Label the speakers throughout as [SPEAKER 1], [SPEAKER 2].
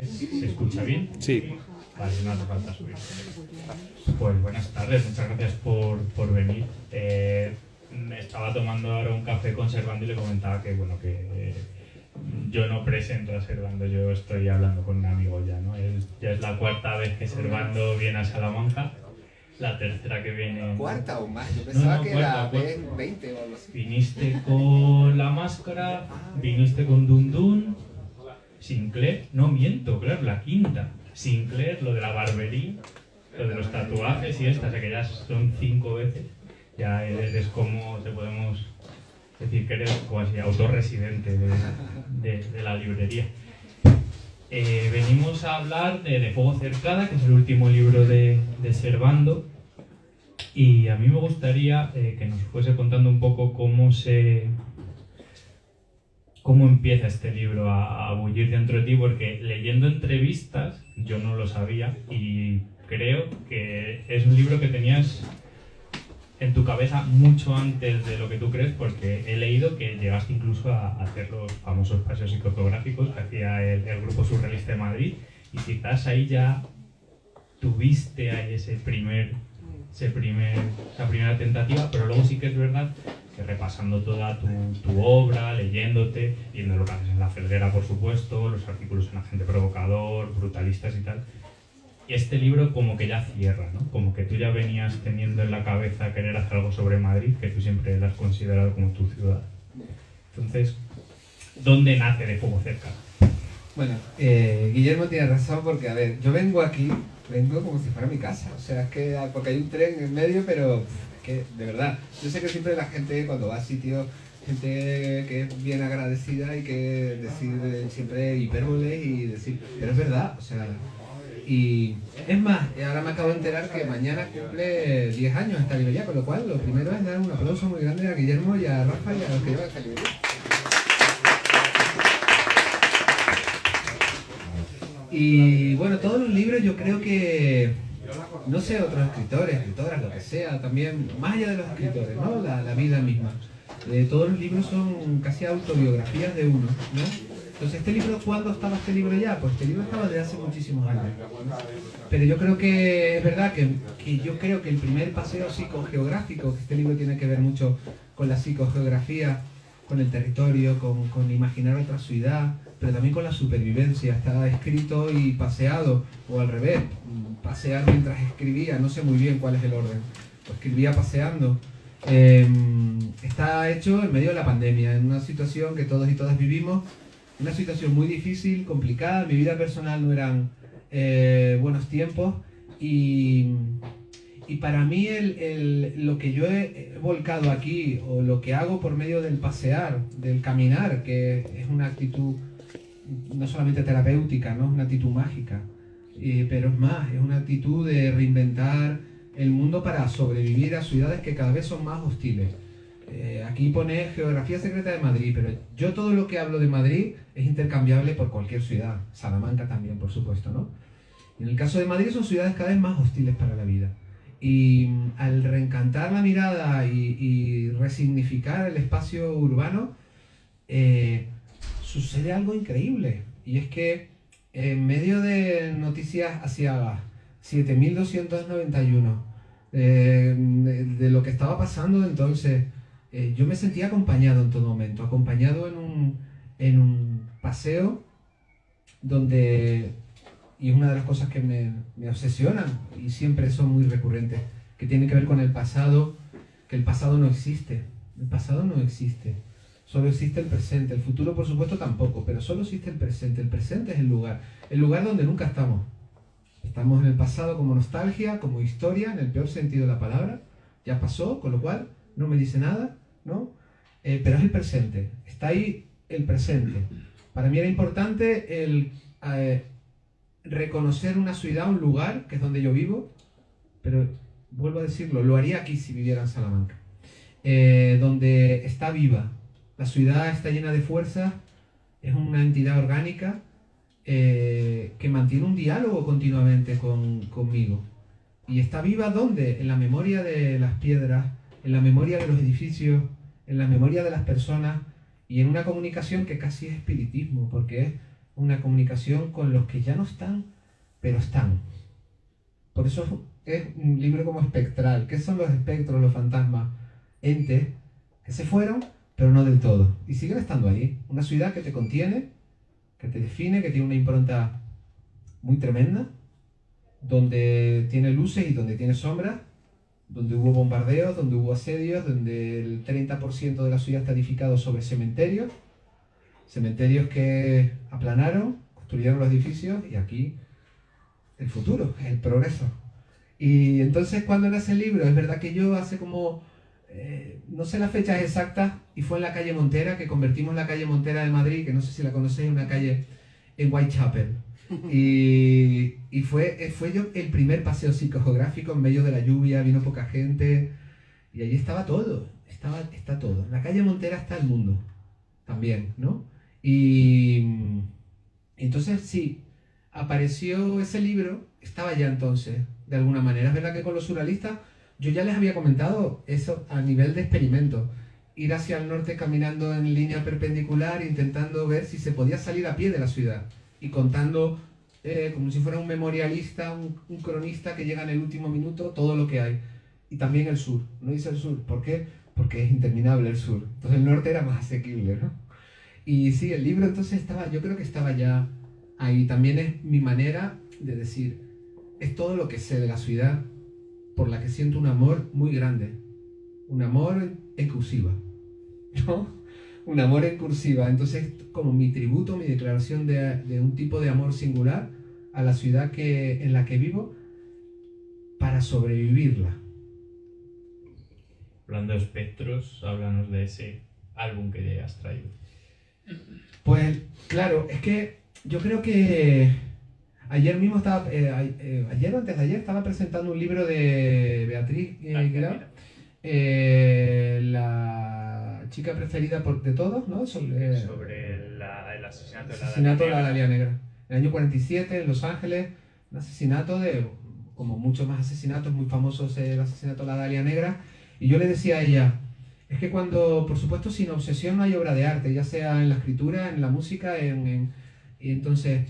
[SPEAKER 1] ¿Se escucha bien?
[SPEAKER 2] Sí.
[SPEAKER 1] Vale, no hace falta subir. Pues buenas tardes, muchas gracias por venir. Me estaba tomando ahora un café con Servando y le comentaba que, bueno, que yo no presento a Servando, yo estoy hablando con un amigo ya, ¿no? Ya es la cuarta vez que Servando viene a Salamanca, la tercera que viene...
[SPEAKER 3] ¿Cuarta o más? Yo pensaba que
[SPEAKER 1] cuarta,
[SPEAKER 3] era 20 o algo así.
[SPEAKER 1] Viniste con La Máscara, viniste con Dundun, Sinclair, no miento, claro, la quinta. Sinclair, lo de la barbería, lo de los tatuajes y esta, o sea que ya son 5 veces. Ya eres como, te podemos decir que eres como así, autorresidente de la librería. Venimos a hablar de Fuego Cercada, que es el último libro de Servando. Y a mí me gustaría que nos fuese contando un poco cómo empieza este libro a bullir dentro de ti, porque leyendo entrevistas, yo no lo sabía, y creo que es un libro que tenías en tu cabeza mucho antes de lo que tú crees, porque he leído que llegaste incluso a hacer los famosos paseos psicofotográficos que hacía el Grupo Surrealista de Madrid, y quizás ahí ya tuviste ahí esa primera tentativa, pero luego sí que es verdad que repasando toda tu obra, leyéndote, viendo lo que haces en La Felguera, por supuesto, los artículos en Agente Provocador, Brutalistas y tal, y este libro como que ya cierra, ¿no? Como que tú ya venías teniendo en la cabeza querer hacer algo sobre Madrid, que tú siempre la has considerado como tu ciudad. Entonces, ¿dónde nace De Fuego Cercada?
[SPEAKER 3] Bueno, Guillermo tiene razón porque, a ver, yo vengo como si fuera mi casa, o sea, es que porque hay un tren en medio, pero es que, de verdad, yo sé que siempre la gente cuando va a sitios, gente que es bien agradecida y que decir siempre hipérboles y decir, pero es verdad, o sea, y es más, ahora me acabo de enterar que mañana cumple 10 años esta librería, con lo cual lo primero es dar un aplauso muy grande a Guillermo y a Rafa y a los que llevan esta librería. Y bueno, todos los libros yo creo que, no sé, otros escritores, escritoras, lo que sea, también, más allá de los escritores, ¿no? La vida misma. Todos los libros son casi autobiografías de uno, ¿no? Entonces, ¿este libro cuándo estaba este libro ya? Pues este libro estaba desde hace muchísimos años. Pero yo creo que es verdad que yo creo que el primer paseo psicogeográfico, que este libro tiene que ver mucho con la psicogeografía, con el territorio, con imaginar otra ciudad, pero también con la supervivencia. Está escrito y paseado, o al revés, pasear mientras escribía, no sé muy bien cuál es el orden, o escribía paseando. Está hecho en medio de la pandemia, en una situación que todos y todas vivimos, una situación muy difícil, complicada. Mi vida personal no eran buenos tiempos, y para mí lo que yo he volcado aquí, o lo que hago por medio del pasear, del caminar, que es una actitud no solamente terapéutica, ¿no? Es una actitud mágica, pero es más, es una actitud de reinventar el mundo para sobrevivir a ciudades que cada vez son más hostiles. Aquí pone Geografía Secreta de Madrid, pero yo todo lo que hablo de Madrid es intercambiable por cualquier ciudad, Salamanca también, por supuesto, ¿no? En el caso de Madrid son ciudades cada vez más hostiles para la vida. Y al reencantar la mirada y resignificar el espacio urbano, sucede algo increíble. Y es que en medio de noticias hacia 7.291, de lo que estaba pasando entonces, yo me sentía acompañado en todo momento, acompañado en un paseo donde... Y es una de las cosas que me obsesionan y siempre son muy recurrentes, que tiene que ver con el pasado, que el pasado no existe. El pasado no existe. Solo existe el presente. El futuro, por supuesto, tampoco, pero solo existe el presente. El presente es el lugar donde nunca estamos. Estamos en el pasado como nostalgia, como historia, en el peor sentido de la palabra. Ya pasó, con lo cual no me dice nada, ¿no? Pero es el presente. Está ahí el presente. Para mí era importante el... reconocer una ciudad, un lugar, que es donde yo vivo, pero vuelvo a decirlo, lo haría aquí si viviera en Salamanca, donde está viva, la ciudad está llena de fuerza, es una entidad orgánica que mantiene un diálogo continuamente conmigo. Y está viva ¿dónde? En la memoria de las piedras, en la memoria de los edificios, en la memoria de las personas, y en una comunicación que casi es espiritismo, porque es una comunicación con los que ya no están, pero están. Por eso es un libro como espectral. ¿Qué son los espectros, los fantasmas? Entes que se fueron, pero no del todo. Y siguen estando ahí. Una ciudad que te contiene, que te define, que tiene una impronta muy tremenda, donde tiene luces y donde tiene sombras, donde hubo bombardeos, donde hubo asedios, donde el 30% de la ciudad está edificado sobre cementerios, cementerios que aplanaron, construyeron los edificios, y aquí el futuro, el progreso. Y entonces cuando nace el libro, es verdad que yo hace como, no sé las fechas exactas, y fue en la calle Montera, que convertimos la calle Montera de Madrid, que no sé si la conocéis, una calle en Whitechapel. Y fue yo el primer paseo psicogeográfico en medio de la lluvia, vino poca gente, y allí estaba todo, está todo. En la calle Montera está el mundo, también, ¿no? Y entonces sí, apareció ese libro, estaba ya entonces, de alguna manera. Es verdad que con los surrealistas, yo ya les había comentado eso a nivel de experimento. Ir hacia el norte caminando en línea perpendicular, intentando ver si se podía salir a pie de la ciudad. Y contando, como si fuera un memorialista, un cronista que llega en el último minuto, todo lo que hay. Y también el sur. No dice el sur. ¿Por qué? Porque es interminable el sur. Entonces el norte era más asequible, ¿no? Y sí, el libro entonces estaba, yo creo que estaba ya ahí. También es mi manera de decir, es todo lo que sé de la ciudad, por la que siento un amor muy grande. Un amor en cursiva, ¿no? Un amor en cursiva. Entonces, como mi tributo, mi declaración de un tipo de amor singular a la ciudad en la que vivo, para sobrevivirla.
[SPEAKER 1] Hablando de espectros, háblanos de ese álbum que has traído.
[SPEAKER 3] Pues, claro, es que yo creo que ayer mismo estaba, ayer o antes de ayer, estaba presentando un libro de Beatriz Grau, la chica preferida de todos, ¿no?
[SPEAKER 1] Sobre el asesinato
[SPEAKER 3] de la Dalia Negra. En el año 47, en Los Ángeles, un asesinato como muchos más asesinatos, muy famosos, el asesinato de la Dalia Negra. Y yo le decía a ella, es que cuando, por supuesto, sin obsesión no hay obra de arte, ya sea en la escritura, en la música, y entonces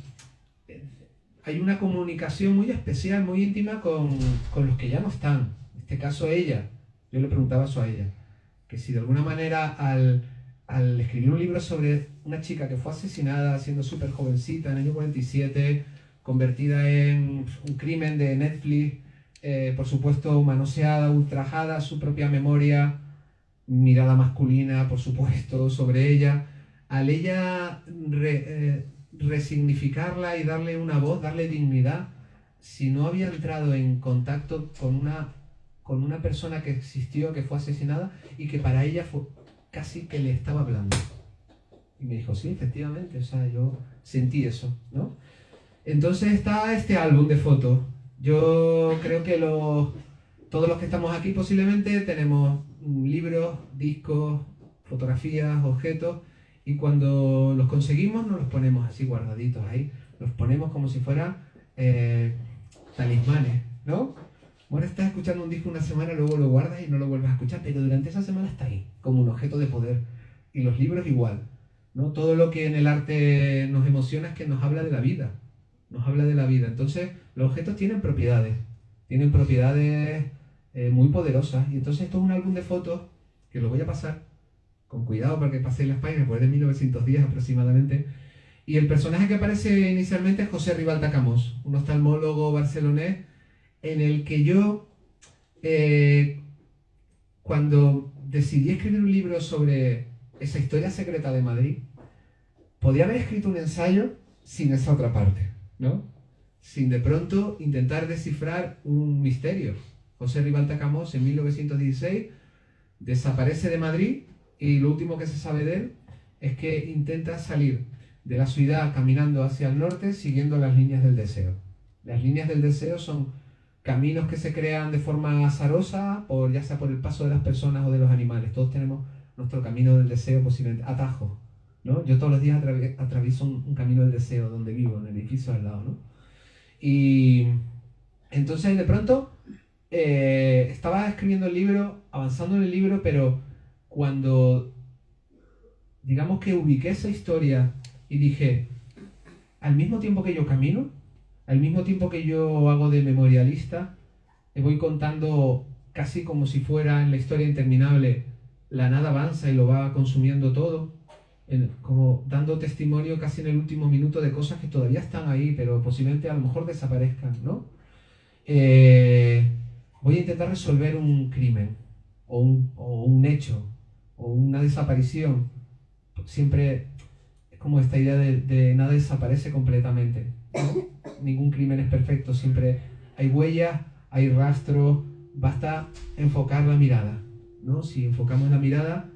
[SPEAKER 3] hay una comunicación muy especial, muy íntima con los que ya no están. En este caso ella, yo le preguntaba eso a ella, que si de alguna manera al escribir un libro sobre una chica que fue asesinada siendo súper jovencita en el año 47, convertida en un crimen de Netflix, por supuesto manoseada, ultrajada, su propia memoria, mirada masculina, por supuesto, sobre ella, al ella resignificarla y darle una voz, darle dignidad, si no había entrado en contacto con una persona que existió, que fue asesinada y que para ella fue casi que le estaba hablando. Y me dijo, sí, efectivamente, o sea, yo sentí eso, ¿no? Entonces está este álbum de fotos. Yo creo que todos los que estamos aquí posiblemente tenemos libros, discos, fotografías, objetos, y cuando los conseguimos nos los ponemos así guardaditos ahí, los ponemos como si fueran talismanes, ¿no? Bueno, estás escuchando un disco una semana, luego lo guardas y no lo vuelves a escuchar, pero durante esa semana está ahí, como un objeto de poder. Y los libros igual, ¿no? Todo lo que en el arte nos emociona es que nos habla de la vida, nos habla de la vida. Entonces, los objetos tienen propiedades muy poderosas. Y entonces esto es un álbum de fotos que lo voy a pasar con cuidado para que paséis las páginas, pues es de 1910 aproximadamente. Y el personaje que aparece inicialmente es José Ribalta Camós, un oftalmólogo barcelonés, en el que yo, cuando decidí escribir un libro sobre esa historia secreta de Madrid, podía haber escrito un ensayo sin esa otra parte, ¿no? Sin de pronto intentar descifrar un misterio. José Ribalta Camós en 1916 desaparece de Madrid y lo último que se sabe de él es que intenta salir de la ciudad caminando hacia el norte siguiendo las líneas del deseo. Las líneas del deseo son caminos que se crean de forma azarosa, ya sea por el paso de las personas o de los animales. Todos tenemos nuestro camino del deseo, posiblemente atajos, ¿no? Yo todos los días atravieso un camino del deseo donde vivo, en el edificio al lado, ¿no? Y entonces de pronto estaba escribiendo el libro, avanzando en el libro, pero cuando digamos que ubiqué esa historia y dije, al mismo tiempo que yo camino, al mismo tiempo que yo hago de memorialista, voy contando casi como si fuera en la historia interminable, la nada avanza y lo va consumiendo todo, como dando testimonio casi en el último minuto de cosas que todavía están ahí, pero posiblemente a lo mejor desaparezcan, ¿no? Voy a intentar resolver un crimen, o un hecho, o una desaparición. Siempre es como esta idea de nada desaparece completamente, ¿no? Ningún crimen es perfecto, siempre hay huellas, hay rastros, basta enfocar la mirada, ¿no? Si enfocamos la mirada,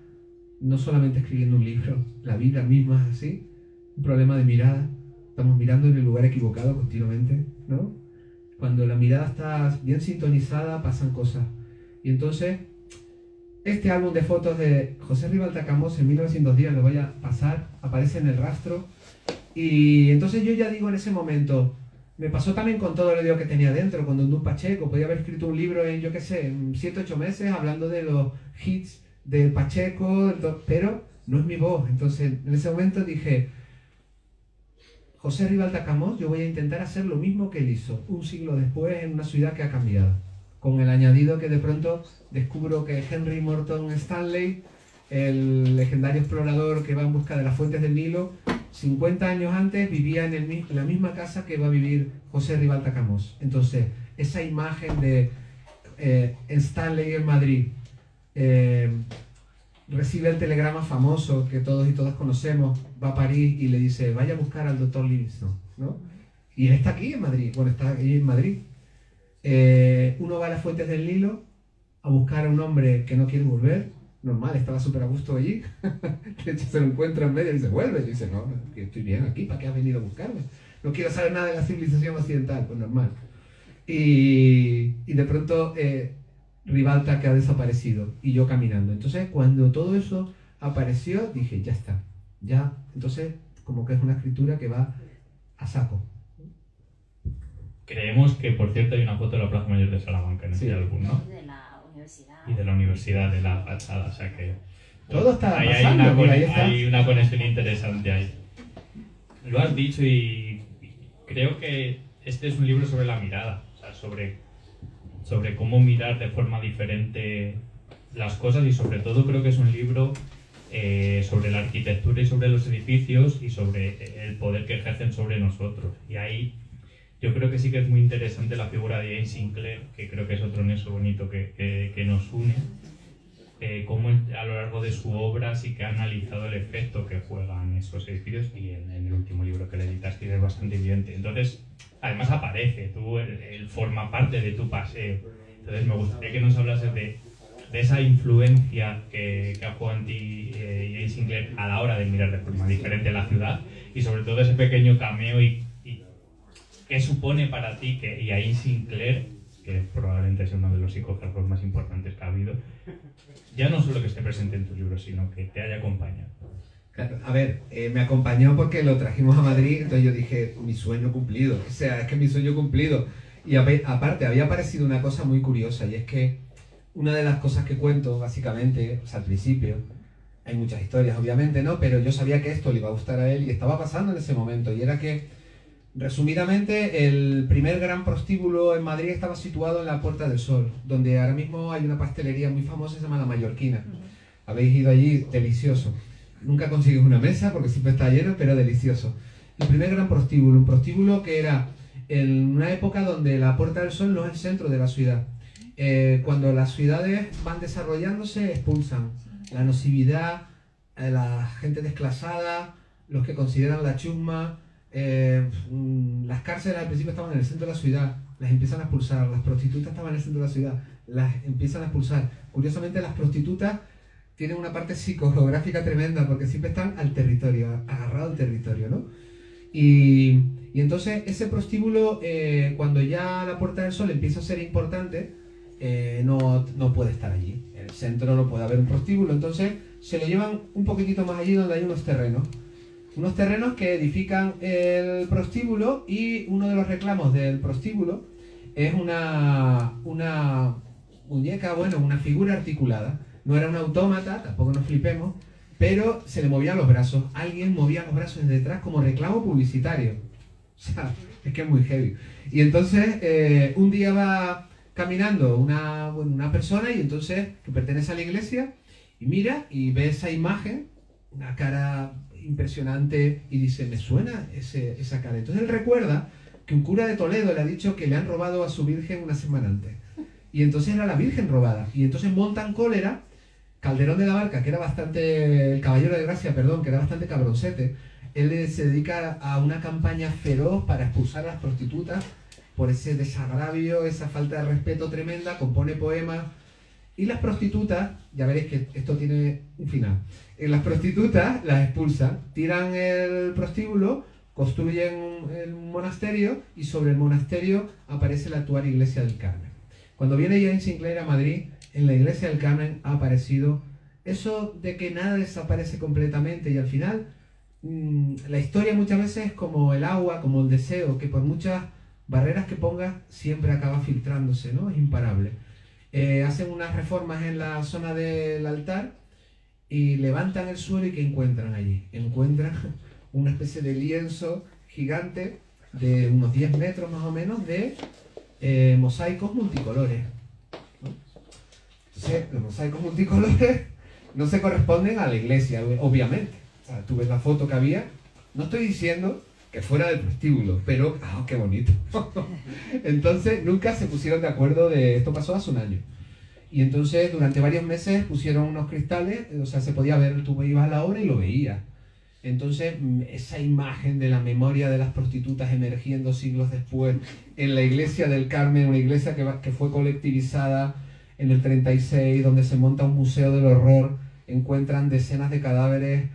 [SPEAKER 3] no solamente escribiendo un libro, la vida misma es así, un problema de mirada, estamos mirando en el lugar equivocado continuamente, ¿no? Cuando la mirada está bien sintonizada, pasan cosas. Y entonces, este álbum de fotos de José Ribalta Camós en 1910, lo voy a pasar, aparece en el rastro. Y entonces yo ya digo en ese momento, me pasó también con todo el odio que tenía dentro, con Don Dun Pacheco. Podía haber escrito un libro en, yo qué sé, en 7-8 meses hablando de los hits del Pacheco, pero no es mi voz. Entonces, en ese momento dije, José Ribalta Camós, yo voy a intentar hacer lo mismo que él hizo, un siglo después en una ciudad que ha cambiado. Con el añadido que de pronto descubro que Henry Morton Stanley, el legendario explorador que va en busca de las fuentes del Nilo, 50 años antes vivía en la misma casa que va a vivir José Ribalta Camós. Entonces, esa imagen de Stanley en Madrid, recibe el telegrama famoso que todos y todas conocemos, va a París y le dice, vaya a buscar al doctor Livingstone, ¿no? Y él está aquí en Madrid, bueno, está aquí en Madrid. Uno va a las fuentes del Nilo a buscar a un hombre que no quiere volver, normal, estaba súper a gusto allí, de hecho se lo encuentra en medio y dice, vuelve, y dice, no, que estoy bien aquí, ¿para qué has venido a buscarme? No quiero saber nada de la civilización occidental, pues normal. Y de pronto Ribalta que ha desaparecido y yo caminando. Entonces cuando todo eso apareció dije, ya está, ya, entonces como que es una escritura que va a saco.
[SPEAKER 1] Creemos que, por cierto, hay una foto de la Plaza Mayor de Salamanca en este álbum, ¿no?
[SPEAKER 2] De la universidad.
[SPEAKER 1] Y de la universidad, de la fachada, o sea que...
[SPEAKER 3] Todo está
[SPEAKER 1] ahí
[SPEAKER 3] pasando,
[SPEAKER 1] hay una conexión interesante ahí. Lo has dicho y creo que este es un libro sobre la mirada, o sea, sobre cómo mirar de forma diferente las cosas y sobre todo creo que es un libro sobre la arquitectura y sobre los edificios y sobre el poder que ejercen sobre nosotros. Y ahí yo creo que sí que es muy interesante la figura de Jane Sinclair, que creo que es otro nexo bonito que nos une, cómo a lo largo de su obra sí que ha analizado el efecto que juegan esos edificios y en el último libro que le editaste es bastante evidente. Entonces, además aparece, él forma parte de tu paseo. Entonces me gustaría que nos hablases de esa influencia que ha jugado en ti Jane Sinclair a la hora de mirar de forma diferente la ciudad y sobre todo ese pequeño cameo y qué supone para ti que Jane Sinclair, que probablemente sea uno de los psicógrafos más importantes que ha habido, ya no solo que esté presente en tu libro, sino que te haya acompañado.
[SPEAKER 3] A ver, me acompañó porque lo trajimos a Madrid, entonces yo dije, mi sueño cumplido, o sea, es que mi sueño cumplido. Y aparte, había aparecido una cosa muy curiosa, y es que una de las cosas que cuento, básicamente, o sea, al principio, hay muchas historias, obviamente, ¿no? Pero yo sabía que esto le iba a gustar a él y estaba pasando en ese momento, y era que, resumidamente, el primer gran prostíbulo en Madrid estaba situado en la Puerta del Sol, donde ahora mismo hay una pastelería muy famosa, se llama La Mallorquina. Habéis ido allí, delicioso. Nunca consigues una mesa porque siempre está lleno, pero delicioso. El primer gran prostíbulo, un prostíbulo que era en una época donde la Puerta del Sol no es el centro de la ciudad. Cuando las ciudades van desarrollándose, expulsan la nocividad, la gente desclasada, los que consideran la chusma. Las cárceles al principio estaban en el centro de la ciudad, las empiezan a expulsar. Las prostitutas estaban en el centro de la ciudad, las empiezan a expulsar. Curiosamente, las prostitutas tienen una parte psicogeográfica tremenda porque siempre están al territorio, agarrado al territorio, ¿no? Y entonces ese prostíbulo, cuando ya la Puerta del Sol empieza a ser importante, no puede estar allí. En el centro no puede haber un prostíbulo, entonces se lo llevan un poquitito más allí donde hay unos terrenos. Unos terrenos que edifican el prostíbulo y uno de los reclamos del prostíbulo es una muñeca, bueno, una figura articulada. No era un autómata, tampoco nos flipemos, pero se le movían los brazos. Alguien movía los brazos desde detrás como reclamo publicitario. sea, es que es muy heavy. Y entonces un día va caminando una persona y entonces que pertenece a la iglesia y mira y ve esa imagen, una cara impresionante y dice, me suena esa cara. Entonces él recuerda que un cura de Toledo le ha dicho que le han robado a su virgen una semana antes. Y entonces era la virgen robada. Y entonces montan cólera. Calderón de la Barca, que era bastante, el caballero de Gracia, perdón, que era bastante cabroncete, él se dedica a una campaña feroz para expulsar a las prostitutas por ese desagravio, esa falta de respeto tremenda, compone poemas. Y las prostitutas, ya veréis que esto tiene un final, las prostitutas las expulsan, tiran el prostíbulo, construyen un monasterio y sobre el monasterio aparece la actual iglesia del Carmen. Cuando viene James Sinclair a Madrid, en la iglesia del Carmen ha aparecido eso de que nada desaparece completamente y al final la historia muchas veces es como el agua, como el deseo, que por muchas barreras que pongas siempre acaba filtrándose, ¿no? Es imparable. Hacen unas reformas en la zona del altar y levantan el suelo y ¿qué encuentran allí? Encuentran una especie de lienzo gigante de unos 10 metros más o menos de mosaicos multicolores. Entonces, los mosaicos multicolores no se corresponden a la iglesia, obviamente. O sea, tú ves la foto que había. No estoy diciendo que fuera del prostíbulo, pero ¡ah, qué bonito! Entonces, nunca se pusieron de acuerdo de... Esto pasó hace un año. Y entonces, durante varios meses pusieron unos cristales, o sea, se podía ver, tú ibas a la obra y lo veías. Entonces, esa imagen de la memoria de las prostitutas emergiendo siglos después en la iglesia del Carmen, una iglesia que fue colectivizada en el 36, donde se monta un museo del horror, encuentran decenas de cadáveres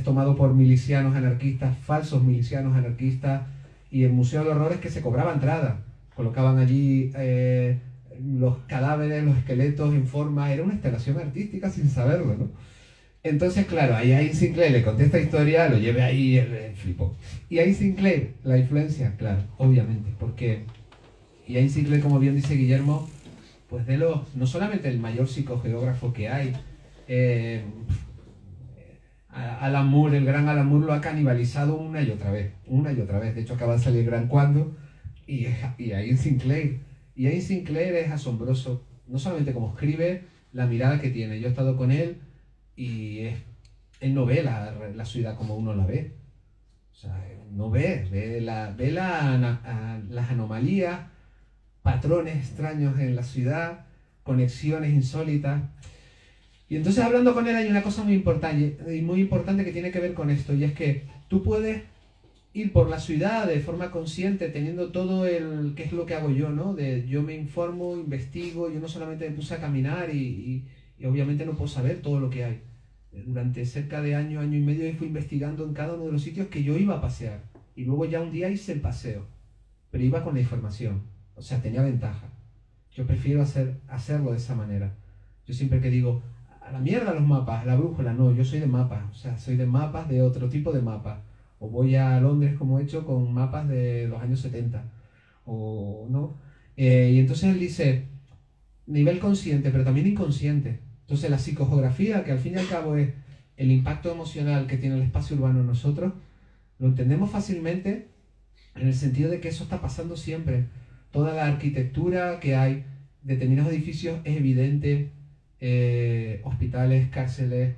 [SPEAKER 3] tomados por milicianos anarquistas, falsos milicianos anarquistas, y el museo del horror es que se cobraba entrada, colocaban allí los cadáveres, los esqueletos en forma, era una instalación artística sin saberlo, ¿no? Entonces, claro, ahí a Ian Sinclair le conté esta historia, lo llevé ahí, él flipó. Y a Ian Sinclair, la influencia, claro, obviamente, porque Ian Sinclair, como bien dice Guillermo, pues no solamente el mayor psicogeógrafo que hay, Alan Moore, el gran Alan Moore lo ha canibalizado una y otra vez, de hecho acaba de salir Gran Cuando, y a Ian Sinclair, es asombroso, no solamente como escribe, la mirada que tiene, yo he estado con él, y él no ve la ciudad como uno la ve, o sea, no ve las anomalías, patrones extraños en la ciudad, conexiones insólitas. Y entonces hablando con él hay una cosa muy importante que tiene que ver con esto, y es que tú puedes ir por la ciudad de forma consciente, teniendo todo qué es lo que hago yo, ¿no? Yo me informo, investigo, yo no solamente me puse a caminar y obviamente no puedo saber todo lo que hay. Durante cerca de año y medio fui investigando en cada uno de los sitios que yo iba a pasear. Y luego ya un día hice el paseo, pero iba con la información. O sea, tenía ventaja. Yo prefiero hacerlo de esa manera. Yo siempre que digo, a la mierda los mapas, a la brújula, no, yo soy de mapas. O sea, soy de mapas, de otro tipo de mapas. O voy a Londres como he hecho con mapas de los años 70. O no. Y entonces él dice, nivel consciente, pero también inconsciente. Entonces la psicogeografía, que al fin y al cabo es el impacto emocional que tiene el espacio urbano en nosotros, lo entendemos fácilmente en el sentido de que eso está pasando siempre. Toda la arquitectura que hay, determinados edificios, es evidente, hospitales, cárceles,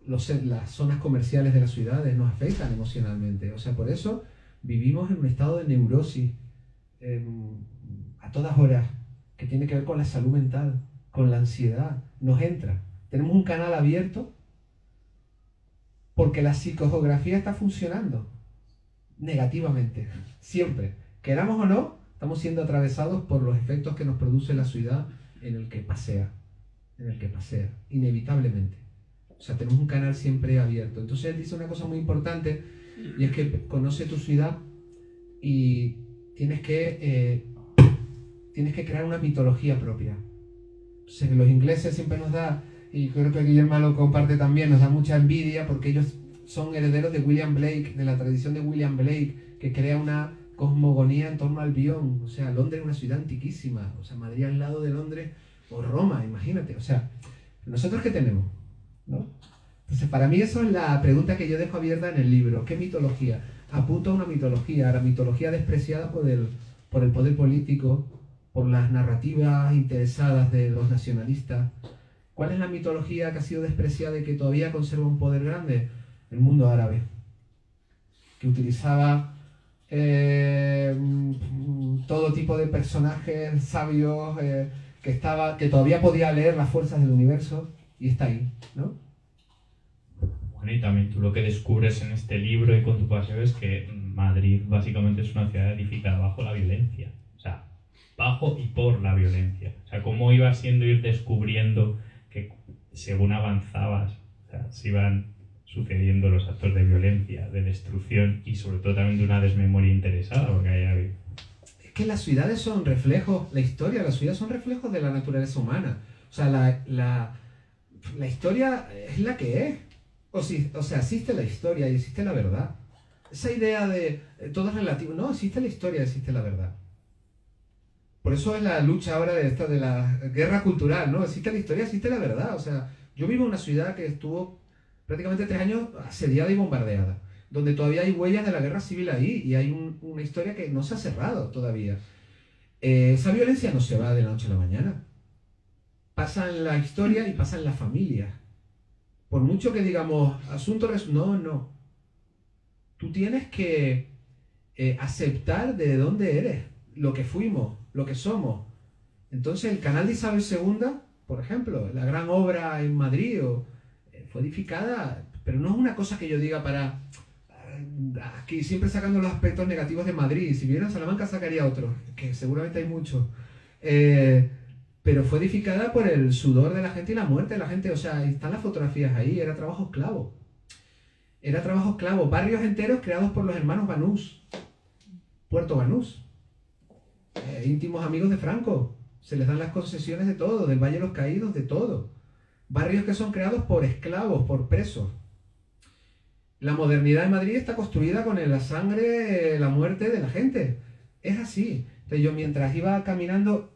[SPEAKER 3] las zonas comerciales de las ciudades nos afectan emocionalmente. O sea, por eso vivimos en un estado de neurosis a todas horas, que tiene que ver con la salud mental, con la ansiedad, nos entra. Tenemos un canal abierto porque la psicogeografía está funcionando negativamente, siempre. Queramos o no, estamos siendo atravesados por los efectos que nos produce la ciudad en el que pasea, inevitablemente. O sea, tenemos un canal siempre abierto. Entonces él dice una cosa muy importante, y es que conoce tu ciudad y tienes que crear una mitología propia. Entonces, los ingleses siempre nos da, y creo que Guillermo lo comparte también, nos da mucha envidia porque ellos son herederos de William Blake, de la tradición de William Blake, que crea una cosmogonía en torno al Bion. O sea, Londres es una ciudad antiquísima, o sea, Madrid al lado de Londres, o Roma, imagínate. O sea, ¿nosotros qué tenemos? ¿No? Entonces, para mí eso es la pregunta que yo dejo abierta en el libro. ¿Qué mitología? apunta a una mitología, a la mitología despreciada por el poder político, por las narrativas interesadas de los nacionalistas. ¿Cuál es la mitología que ha sido despreciada y que todavía conserva un poder grande? El mundo árabe, que utilizaba todo tipo de personajes sabios, que todavía podía leer las fuerzas del universo, y está ahí, ¿no?
[SPEAKER 1] Bueno, y también tú lo que descubres en este libro y con tu paseo es que Madrid básicamente es una ciudad edificada bajo la violencia. O sea, bajo y por la violencia. O sea, cómo iba siendo ir descubriendo que según avanzabas, o sea, se iban sucediendo los actos de violencia, de destrucción y sobre todo también de una desmemoria interesada, porque hay...
[SPEAKER 3] Es que las ciudades son reflejos, la historia de las ciudades son reflejos de la naturaleza humana. O sea, la historia es la que es. O sea, existe la historia y existe la verdad. Esa idea de todo es relativo. No, existe la historia, existe la verdad. Por eso es la lucha ahora de la guerra cultural, ¿no? Existe la historia, existe la verdad. O sea, yo vivo en una ciudad que estuvo prácticamente 3 años asediada y bombardeada, donde todavía hay huellas de la guerra civil ahí y hay una historia que no se ha cerrado todavía. Esa violencia no se va de la noche a la mañana. Pasa en la historia y pasa en la familia. Por mucho que digamos, no. Tú tienes que aceptar de dónde eres, lo que fuimos, lo que somos. Entonces el canal de Isabel II, por ejemplo, la gran obra en Madrid, fue edificada, pero no es una cosa que yo diga para... Aquí siempre sacando los aspectos negativos de Madrid. Si viera Salamanca sacaría otros, que seguramente hay muchos. Pero fue edificada por el sudor de la gente y la muerte de la gente. O sea, están las fotografías ahí, era trabajo esclavo. Era trabajo esclavo. Barrios enteros creados por los hermanos Banús. Puerto Banús. Íntimos amigos de Franco. Se les dan las concesiones de todo, del Valle de los Caídos, de todo. Barrios que son creados por esclavos, por presos. La modernidad de Madrid está construida con la sangre, la muerte de la gente. Es así. Entonces yo mientras iba caminando,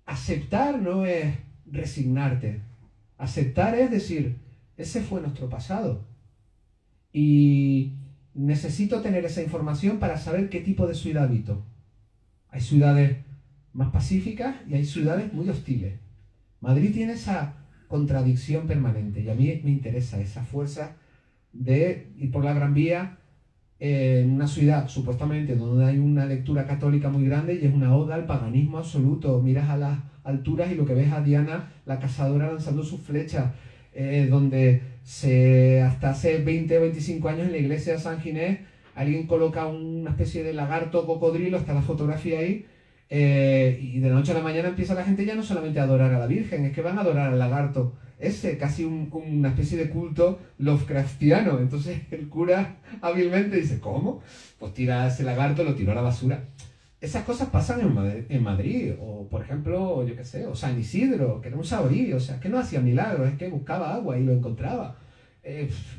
[SPEAKER 3] aceptar no es resignarte. Aceptar es decir, ese fue nuestro pasado. Y necesito tener esa información para saber qué tipo de ciudad habito. Hay ciudades más pacíficas y hay ciudades muy hostiles. Madrid tiene esa contradicción permanente y a mí me interesa esa fuerza de ir por la Gran Vía en una ciudad supuestamente donde hay una lectura católica muy grande y es una oda al paganismo absoluto. Miras a las alturas y lo que ves a Diana, la cazadora, lanzando sus flechas, donde hasta hace 20 o 25 años en la iglesia de San Ginés alguien coloca una especie de lagarto cocodrilo, está la fotografía ahí, y de la noche a la mañana empieza la gente ya no solamente a adorar a la Virgen, es que van a adorar al lagarto. Casi una especie de culto Lovecraftiano. Entonces el cura hábilmente dice, ¿cómo? Pues tira ese lagarto, lo tiró a la basura. Esas cosas pasan en Madrid, o por ejemplo, yo qué sé, o San Isidro, que era un saorí, o sea, que no hacía milagros, es que buscaba agua y lo encontraba.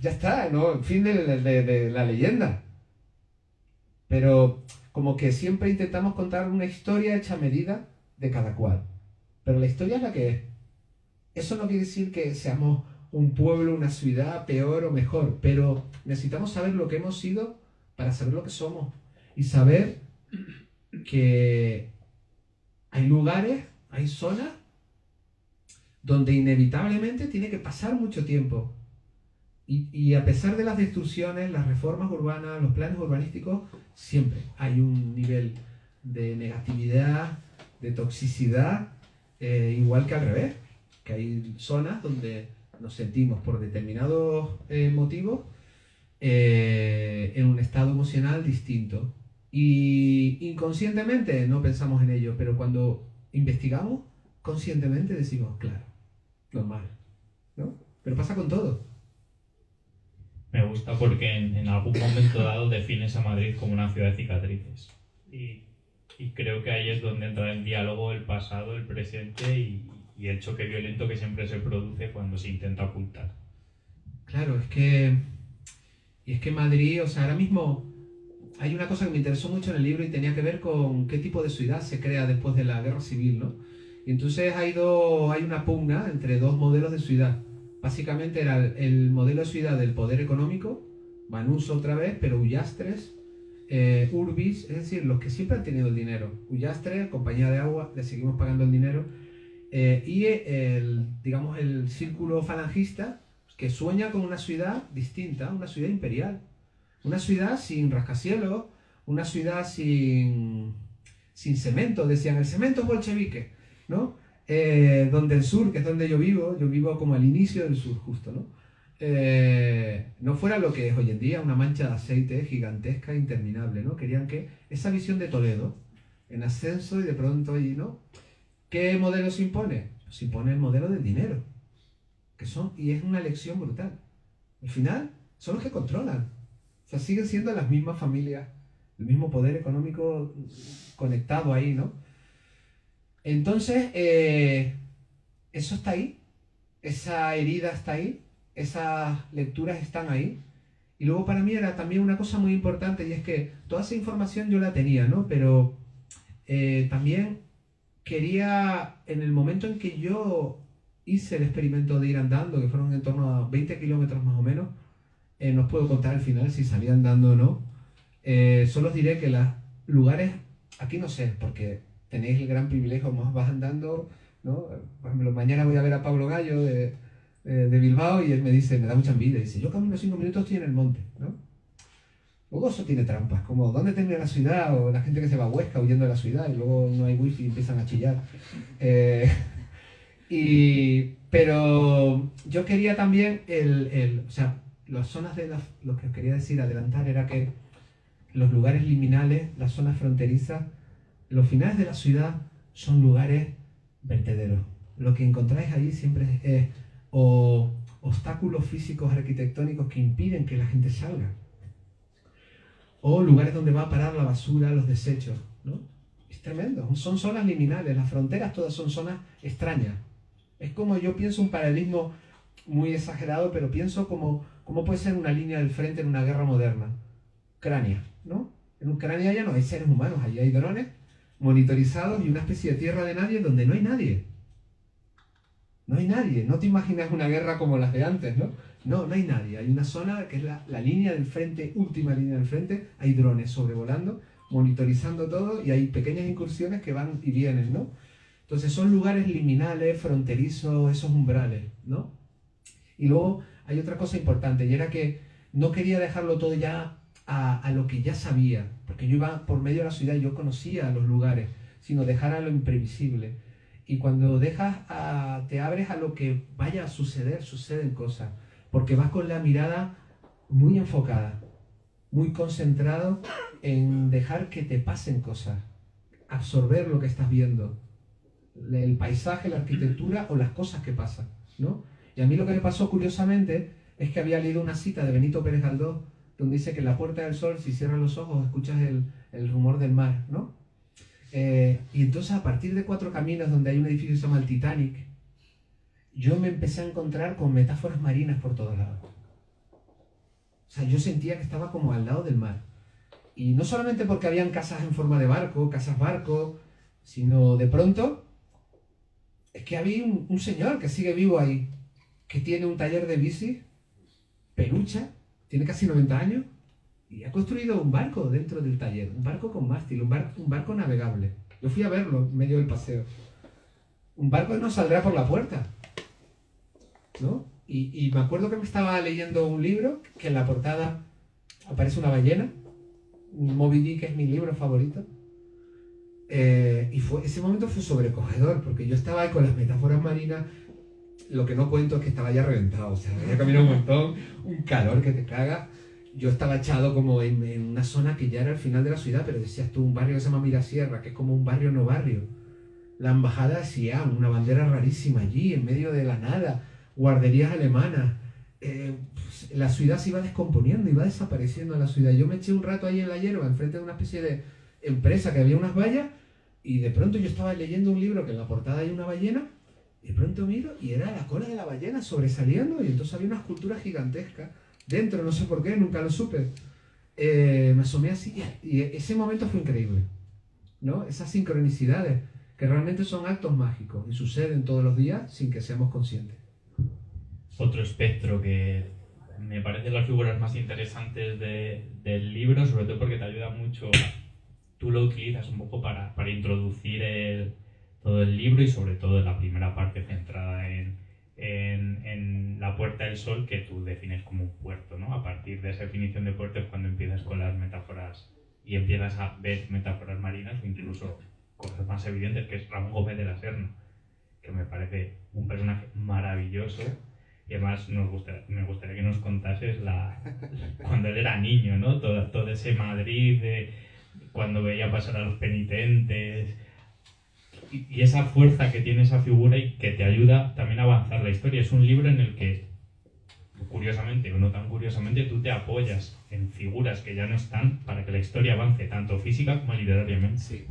[SPEAKER 3] Ya está, ¿no? Fin de la leyenda. Pero como que siempre intentamos contar una historia hecha a medida de cada cual. Pero la historia es la que es. Eso no quiere decir que seamos un pueblo, una ciudad peor o mejor, pero necesitamos saber lo que hemos sido para saber lo que somos y saber que hay lugares, hay zonas donde inevitablemente tiene que pasar mucho tiempo y a pesar de las destrucciones, las reformas urbanas, los planes urbanísticos, siempre hay un nivel de negatividad, de toxicidad, igual que al revés. Que hay zonas donde nos sentimos por determinados motivos en un estado emocional distinto. Y inconscientemente no pensamos en ello, pero cuando investigamos, conscientemente decimos, claro, normal, ¿no? Pero pasa con todo.
[SPEAKER 1] Me gusta porque en algún momento dado defines a Madrid como una ciudad de cicatrices. Y creo que ahí es donde entra en diálogo el pasado, el presente y el choque violento que siempre se produce cuando se intenta ocultar.
[SPEAKER 3] Claro, es que Madrid, o sea, ahora mismo hay una cosa que me interesó mucho en el libro y tenía que ver con qué tipo de ciudad se crea después de la guerra civil, ¿no? Y entonces hay una pugna entre dos modelos de ciudad. Básicamente era el modelo de ciudad del poder económico, Vanuso otra vez, pero Ullastres, Urbis, es decir, los que siempre han tenido el dinero. Ullastres, compañía de agua, le seguimos pagando el dinero. Y digamos, el círculo falangista, que sueña con una ciudad distinta, una ciudad imperial. Una ciudad sin rascacielos, una ciudad sin cemento, decían, el cemento es bolchevique, ¿no? Donde el sur, que es donde yo vivo como al inicio del sur justo, ¿no? No fuera lo que es hoy en día, una mancha de aceite gigantesca, interminable, ¿no? Querían que esa visión de Toledo, en ascenso y de pronto, ¿no? ¿Qué modelo se impone? Se impone el modelo del dinero, y es una lección brutal. Al final, son los que controlan. O sea, siguen siendo las mismas familias, el mismo poder económico conectado ahí, ¿no? Entonces, eso está ahí, esa herida está ahí, esas lecturas están ahí. Y luego para mí era también una cosa muy importante, y es que toda esa información yo la tenía, ¿no? Pero también quería, en el momento en que yo hice el experimento de ir andando, que fueron en torno a 20 kilómetros más o menos, no os puedo contar al final si salí andando o no, solo os diré que los lugares, aquí no sé, porque tenéis el gran privilegio, más vas andando, ¿no? Por ejemplo, mañana voy a ver a Pablo Gallo de Bilbao y él me dice, me da mucha envidia, dice, yo camino 5 minutos, estoy en el monte, ¿no? Luego eso tiene trampas, como ¿dónde termina la ciudad? O la gente que se va a Huesca huyendo de la ciudad y luego no hay wifi y empiezan a chillar. Pero yo quería también, o sea, las zonas lo que os quería decir, adelantar, era que los lugares liminales, las zonas fronterizas, los finales de la ciudad son lugares vertederos. Lo que encontráis allí siempre es o obstáculos físicos arquitectónicos que impiden que la gente salga, o lugares donde va a parar la basura, los desechos, ¿no? Es tremendo, son zonas liminales, las fronteras todas son zonas extrañas. Es como, yo pienso un paralelismo muy exagerado, pero pienso como puede ser una línea del frente en una guerra moderna. Ucrania, ¿no? En Ucrania ya no hay seres humanos, allí hay drones monitorizados y una especie de tierra de nadie donde no hay nadie. No hay nadie, no te imaginas una guerra como las de antes, ¿no? No hay nadie, hay una zona que es la línea del frente, última línea del frente, hay drones sobrevolando, monitorizando todo y hay pequeñas incursiones que van y vienen, ¿no? Entonces son lugares liminales, fronterizos, esos umbrales, ¿no? Y luego hay otra cosa importante, y era que no quería dejarlo todo ya a lo que ya sabía, porque yo iba por medio de la ciudad y yo conocía los lugares, sino dejar a lo imprevisible. Y cuando te abres a lo que vaya a suceder, suceden cosas, porque vas con la mirada muy enfocada, muy concentrado en dejar que te pasen cosas, absorber lo que estás viendo, el paisaje, la arquitectura o las cosas que pasan, ¿no? Y a mí lo que me pasó curiosamente es que había leído una cita de Benito Pérez Galdós donde dice que en la Puerta del Sol, si cierras los ojos, escuchas el rumor del mar, ¿no? Y entonces a partir de Cuatro Caminos, donde hay un edificio que se llama el Titanic, yo me empecé a encontrar con metáforas marinas por todos lados. O sea, yo sentía que estaba como al lado del mar. Y no solamente porque habían casas en forma de barco, casas barco, sino de pronto es que había un señor que sigue vivo ahí, que tiene un taller de bici, pelucha, tiene casi 90 años, y ha construido un barco dentro del taller, un barco con mástil, un barco navegable. Yo fui a verlo en medio del paseo. Un barco no saldrá por la puerta, ¿no? Y me acuerdo que me estaba leyendo un libro, que en la portada aparece una ballena, Moby Dick es mi libro favorito, y ese momento fue sobrecogedor, porque yo estaba ahí con las metáforas marinas. Lo que no cuento es que estaba ya reventado, o sea, había caminado un montón, un calor que te caga. Yo estaba echado como en una zona que ya era el final de la ciudad, pero decías tú, un barrio que se llama Mirasierra, que es como un barrio no barrio. La embajada de Siam, una bandera rarísima allí, en medio de la nada, guarderías alemanas. La ciudad se iba descomponiendo, iba desapareciendo la ciudad. Yo me eché un rato ahí en la hierba, enfrente de una especie de empresa que había unas vallas, y de pronto yo estaba leyendo un libro que en la portada hay una ballena, y de pronto miro y era la cola de la ballena sobresaliendo, y entonces había una escultura gigantesca dentro, no sé por qué, nunca lo supe. Me asomé así y ese momento fue increíble, ¿no? Esas sincronicidades que realmente son actos mágicos y suceden todos los días sin que seamos conscientes.
[SPEAKER 1] otro espectro que me parecen las figuras más interesantes del libro, sobre todo porque te ayuda mucho. Tú lo utilizas un poco para introducir todo el libro y sobre todo la primera parte centrada en la Puerta del Sol, que tú defines como un puerto, ¿no? A partir de esa definición de puerto es cuando empiezas con las metáforas y empiezas a ver metáforas marinas o incluso cosas más evidentes, que es Ramón Gómez de la Serna, que me parece un personaje maravilloso. Y además me gustaría que nos contases cuando él era niño, ¿no? Todo ese Madrid, cuando veía pasar a los penitentes, y esa fuerza que tiene esa figura y que te ayuda también a avanzar la historia. Es un libro en el que, curiosamente o no tan curiosamente, tú te apoyas en figuras que ya no están para que la historia avance, tanto física como literariamente.
[SPEAKER 3] Sí.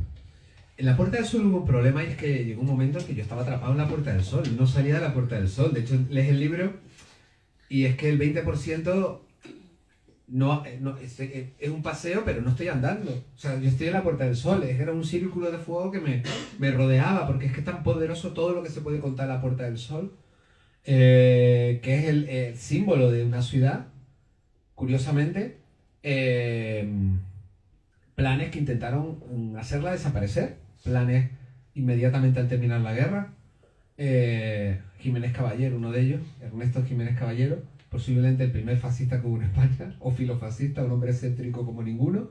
[SPEAKER 3] En la Puerta del Sol hubo un problema, y es que llegó un momento en que yo estaba atrapado en la Puerta del Sol, no salía de la Puerta del Sol. De hecho, lees el libro y es que el 20% es un paseo, pero no estoy andando. O sea, yo estoy en la Puerta del Sol, era un círculo de fuego que me rodeaba, porque es que es tan poderoso todo lo que se puede contar en la Puerta del Sol, que es el símbolo de una ciudad, curiosamente. Planes que intentaron hacerla desaparecer, planes inmediatamente al terminar la guerra. Jiménez Caballero, uno de ellos, Ernesto Jiménez Caballero, posiblemente el primer fascista que hubo en España, o filofascista, un hombre excéntrico como ninguno,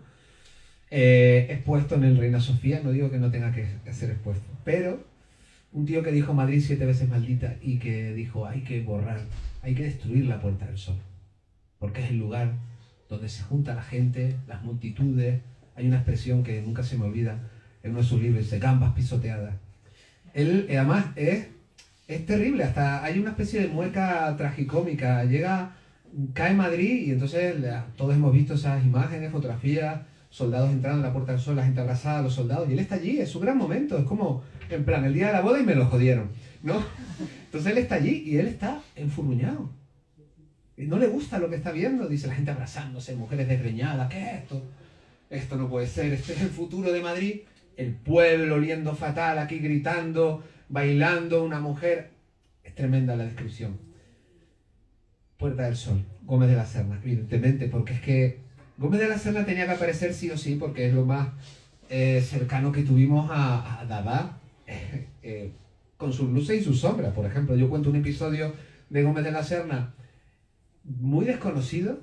[SPEAKER 3] expuesto en el Reina Sofía. No digo que no tenga que ser expuesto, pero un tío que dijo Madrid 7 veces maldita y que dijo hay que borrar, hay que destruir la Puerta del Sol, porque es el lugar donde se junta la gente, las multitudes. Hay una expresión que nunca se me olvida en uno de sus libros, dice gambas pisoteadas. Él, además, es terrible, hasta hay una especie de mueca tragicómica. Cae Madrid y entonces todos hemos visto esas imágenes, fotografías, soldados entrando en la Puerta del Sol, la gente abrazada a los soldados, y él está allí, es su gran momento, es como, en plan, el día de la boda y me lo jodieron, ¿no? Entonces él está allí y él está enfurruñado. Y no le gusta lo que está viendo, dice la gente abrazándose, mujeres desgreñadas, ¿qué es esto? Esto no puede ser, este es el futuro de Madrid, el pueblo oliendo fatal, aquí gritando, bailando, una mujer. Es tremenda la descripción. Puerta del Sol, Gómez de la Serna, evidentemente, porque es que Gómez de la Serna tenía que aparecer sí o sí, porque es lo más cercano que tuvimos a Dada, con sus luces y sus sombras. Por ejemplo, yo cuento un episodio de Gómez de la Serna muy desconocido,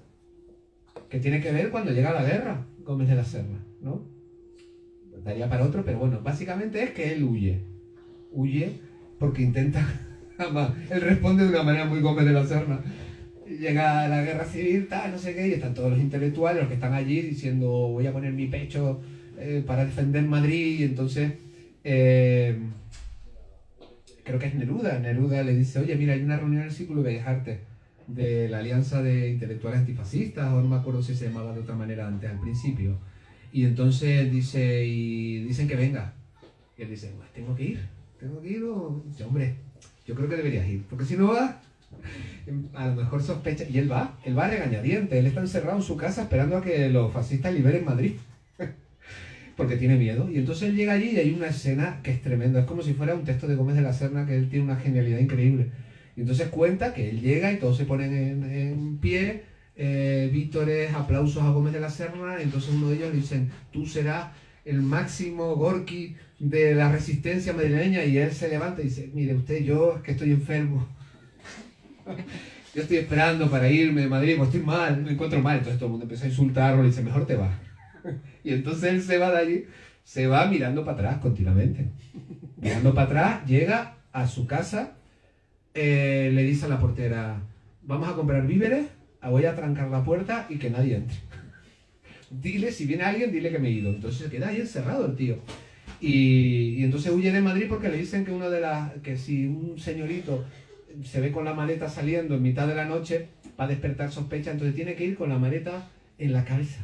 [SPEAKER 3] que tiene que ver cuando llega la guerra, Gómez de la Serna, ¿no? Daría para otro, pero bueno, básicamente es que él huye porque intenta, además, él responde de una manera muy Gómez de la Serna. Llega la guerra civil, tal, no sé qué, y están todos los intelectuales, los que están allí diciendo voy a poner mi pecho para defender Madrid, y entonces creo que es Neruda le dice, oye, mira, hay una reunión en el Círculo de Bellas Artes de la Alianza de Intelectuales Antifascistas, o no me acuerdo si se llamaba de otra manera antes, al principio. Y entonces dice, y dicen que venga. Y él dice, pues tengo que ir o... Dice, hombre, yo creo que deberías ir, porque si no vas, a lo mejor sospecha. Y él va a regañadientes, él está encerrado en su casa esperando a que los fascistas liberen Madrid. Porque tiene miedo. Y entonces él llega allí y hay una escena que es tremenda, es como si fuera un texto de Gómez de la Serna, que él tiene una genialidad increíble. Y entonces cuenta que él llega y todos se ponen en pie, vítores, aplausos a Gómez de la Serna, y entonces uno de ellos le dicen, tú serás el máximo Gorki de la resistencia madrileña, y él se levanta y dice, mire usted, yo es que estoy enfermo, yo estoy esperando para irme de Madrid, pues estoy mal, me encuentro mal. Entonces todo el mundo empieza a insultarlo, le dice, mejor te vas. Y entonces él se va de allí, se va mirando para atrás continuamente, mirando para atrás, llega a su casa. Le dice a la portera, vamos a comprar víveres, voy a trancar la puerta y que nadie entre. Dile, si viene alguien, dile que me he ido. Entonces se queda ahí encerrado el tío. Y entonces huye de Madrid porque le dicen que si un señorito se ve con la maleta saliendo en mitad de la noche, va a despertar sospecha, entonces tiene que ir con la maleta en la cabeza.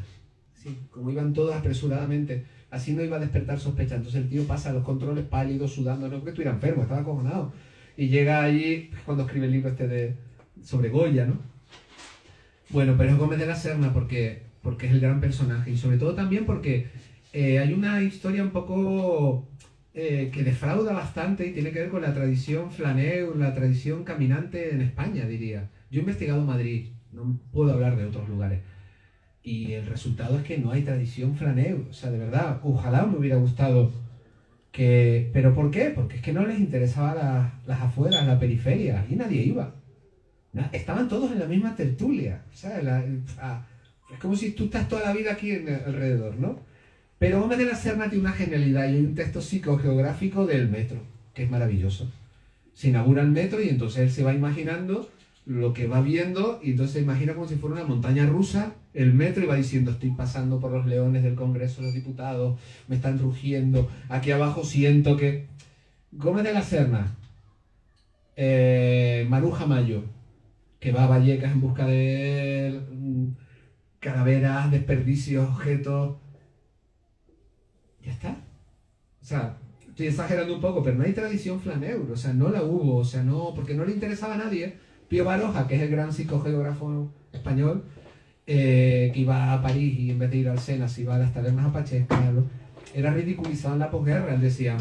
[SPEAKER 3] Sí, como iban todos apresuradamente, así no iba a despertar sospecha. Entonces el tío pasa los controles pálido, sudando, no porque estuviera enfermo, estaba acojonado. Y llega allí cuando escribe el libro sobre Goya, ¿no? Bueno, pero es Gómez de la Serna porque es el gran personaje, y sobre todo también porque hay una historia un poco que defrauda bastante y tiene que ver con la tradición flaneur, la tradición caminante en España, diría. Yo he investigado Madrid, no puedo hablar de otros lugares. Y el resultado es que no hay tradición flaneur. O sea, de verdad, ojalá me hubiera gustado que... ¿Pero por qué? Porque es que no les interesaba las afueras, la periferia, y nadie iba. Estaban todos en la misma tertulia. ¿Sabes? Es como si tú estás toda la vida aquí alrededor, ¿no? Pero Gómez de la Serna tiene una genialidad y hay un texto psicogeográfico del metro, que es maravilloso. Se inaugura el metro y entonces él se va imaginando lo que va viendo y entonces se imagina como si fuera una montaña rusa el metro y va diciendo: estoy pasando por los leones del Congreso de los Diputados, me están rugiendo, aquí abajo siento que... Gómez de la Serna, Maruja Mayo, que va a Vallecas en busca de calaveras, desperdicios, objetos... Ya está. O sea, estoy exagerando un poco, pero no hay tradición flaneur, o sea, no la hubo, o sea, no, porque no le interesaba a nadie. Pío Baroja, que es el gran psicogeógrafo español, que iba a París y en vez de ir al Sena se iba a las tabernas apaches, claro, era ridiculizado en la posguerra. Él decía: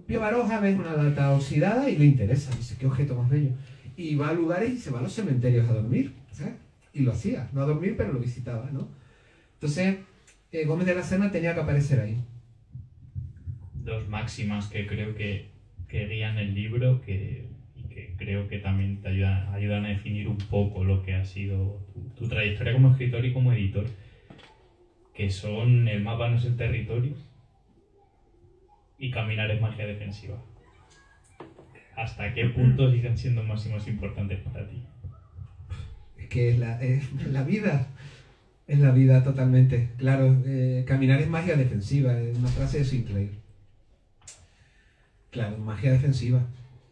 [SPEAKER 3] Pío Baroja ve una lata oxidada y le interesa, dice, qué objeto más bello. Y va a lugares y se va a los cementerios a dormir, ¿sabes? Y lo hacía, no a dormir, pero lo visitaba, ¿no? Entonces... Gómez de la Serna tenía que aparecer ahí.
[SPEAKER 1] Dos máximas que creo que guían el libro y que creo que también te ayudan a definir un poco lo que ha sido tu trayectoria como escritor y como editor, que son: el mapa no es el territorio y caminar es magia defensiva. ¿Hasta qué punto siguen siendo máximos importantes para ti?
[SPEAKER 3] Es que es la vida. Es la vida totalmente. Claro, caminar es magia defensiva, es una frase de Sinclair. Claro, magia defensiva.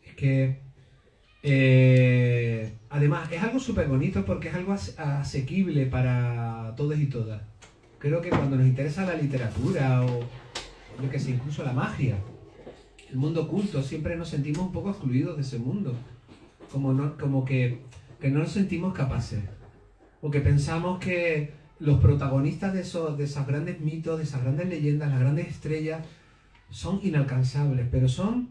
[SPEAKER 3] Es que... además, es algo súper bonito porque es algo asequible para todos y todas. Creo que cuando nos interesa la literatura o yo que sé, incluso la magia, el mundo oculto, siempre nos sentimos un poco excluidos de ese mundo. Como que no nos sentimos capaces. Porque pensamos que los protagonistas de esos grandes mitos, de esas grandes leyendas, las grandes estrellas, son inalcanzables, pero son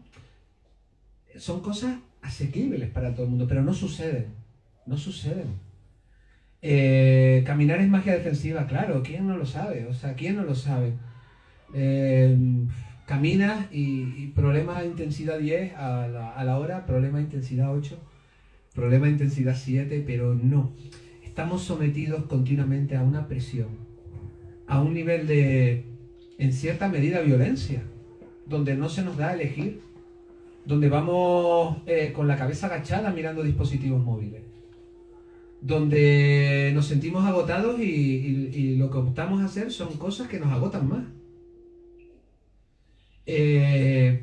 [SPEAKER 3] cosas asequibles para todo el mundo, pero no suceden. No suceden. Caminar es magia defensiva, claro, ¿quién no lo sabe? O sea, ¿quién no lo sabe? Caminas y problema de intensidad 10 a la hora, problema de intensidad 8, problema de intensidad 7, pero no. Estamos sometidos continuamente a una presión, a un nivel de, en cierta medida, violencia, donde no se nos da a elegir, donde vamos con la cabeza agachada mirando dispositivos móviles, donde nos sentimos agotados y lo que optamos a hacer son cosas que nos agotan más. El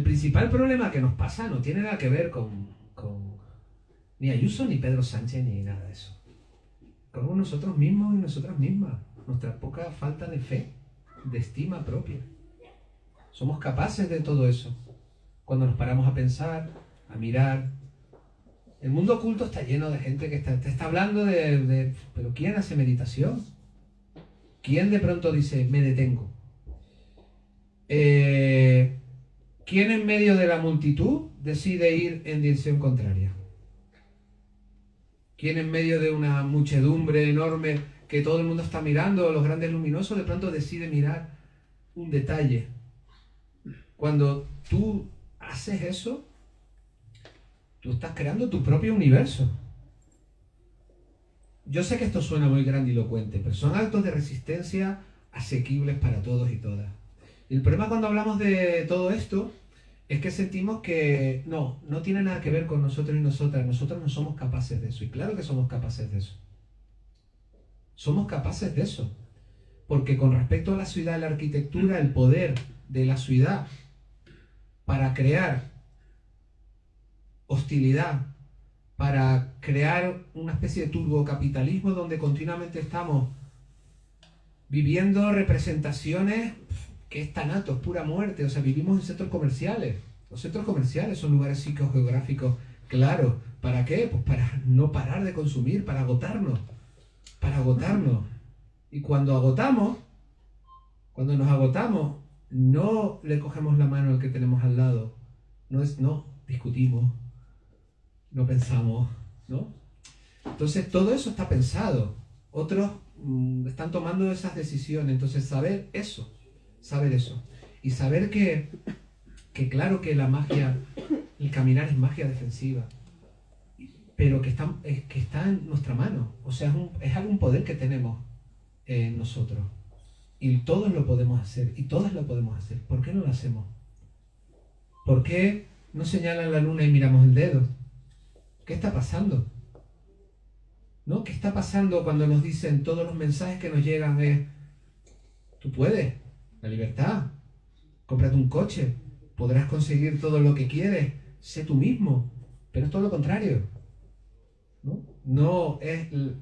[SPEAKER 3] principal problema que nos pasa no tiene nada que ver con ni Ayuso, ni Pedro Sánchez, ni nada de eso. Con nosotros mismos y nosotras mismas. Nuestra poca falta de fe, de estima propia. Somos capaces de todo eso. Cuando nos paramos a pensar, a mirar. El mundo oculto está lleno de gente que te está hablando de... ¿Pero quién hace meditación? ¿Quién de pronto dice, me detengo? ¿Quién en medio de la multitud decide ir en dirección contraria? ¿Quién en medio de una muchedumbre enorme que todo el mundo está mirando, los grandes luminosos, de pronto decide mirar un detalle? Cuando tú haces eso, tú estás creando tu propio universo. Yo sé que esto suena muy grandilocuente, pero son actos de resistencia asequibles para todos y todas. Y el problema cuando hablamos de todo esto es que sentimos que no tiene nada que ver con nosotros y nosotras. Nosotros no somos capaces de eso. Y claro que somos capaces de eso. Somos capaces de eso. Porque con respecto a la ciudad, la arquitectura, el poder de la ciudad para crear hostilidad, para crear una especie de turbocapitalismo donde continuamente estamos viviendo representaciones que es tanato, es pura muerte. O sea, vivimos en centros comerciales. Los centros comerciales son lugares psicogeográficos claros. ¿Para qué? Pues para no parar de consumir, para agotarnos. Para agotarnos. Y cuando nos agotamos, no le cogemos la mano al que tenemos al lado, no discutimos, no pensamos, ¿no? Entonces todo eso está pensado. Otros están tomando esas decisiones. Entonces saber eso. Y saber que claro que la magia, el caminar es magia defensiva, pero que está en nuestra mano. O sea, es algún poder que tenemos en nosotros. Y todos lo podemos hacer, y todas lo podemos hacer. ¿Por qué no lo hacemos? ¿Por qué no señalan la luna y miramos el dedo? ¿Qué está pasando? ¿No? ¿Qué está pasando cuando nos dicen todos los mensajes que nos llegan es tú puedes, la libertad, cómprate un coche, podrás conseguir todo lo que quieres, sé tú mismo, pero es todo lo contrario, ¿no? No es el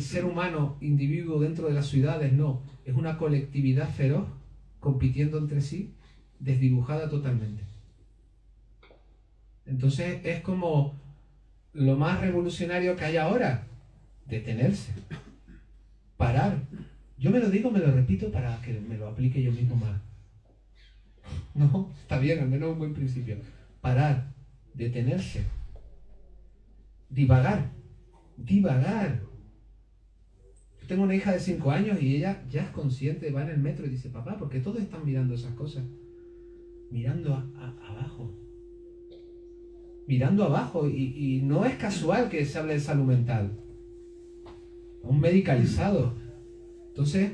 [SPEAKER 3] ser humano individuo dentro de las ciudades, no, es una colectividad feroz compitiendo entre sí, desdibujada totalmente. Entonces es como lo más revolucionario que hay ahora, detenerse, parar. Yo me lo digo, me lo repito para que me lo aplique yo mismo más. No, está bien, al menos un buen principio. Parar, detenerse, divagar. Yo tengo una hija de 5 años y ella ya es consciente, va en el metro y dice, papá, ¿por qué todos están mirando esas cosas? Mirando abajo. Mirando abajo, y no es casual que se hable de salud mental. Un medicalizado. Entonces,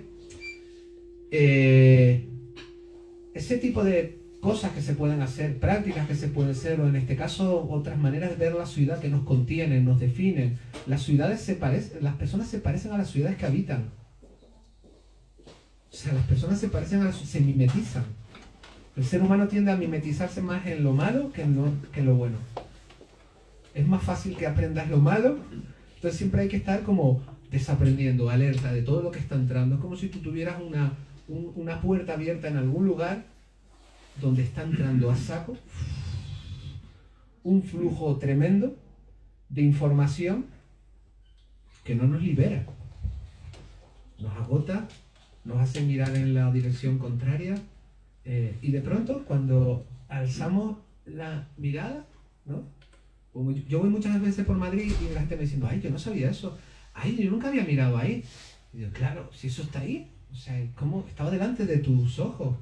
[SPEAKER 3] ese tipo de cosas que se pueden hacer, prácticas que se pueden hacer, o en este caso otras maneras de ver la ciudad que nos contienen, nos definen. Las personas se parecen a las ciudades que habitan. O sea, las personas se parecen se mimetizan. El ser humano tiende a mimetizarse más en lo malo que en lo bueno. Es más fácil que aprendas lo malo, entonces siempre hay que estar como desaprendiendo, alerta de todo lo que está entrando. Es como si tú tuvieras una puerta abierta en algún lugar donde está entrando a saco un flujo tremendo de información que no nos libera. Nos agota, nos hace mirar en la dirección contraria. Y de pronto, cuando alzamos la mirada, ¿no? Yo voy muchas veces por Madrid y la gente me diciendo, ay, yo no sabía eso, ay, yo nunca había mirado ahí. Y digo, claro, si eso está ahí, o sea, ¿cómo estaba delante de tus ojos?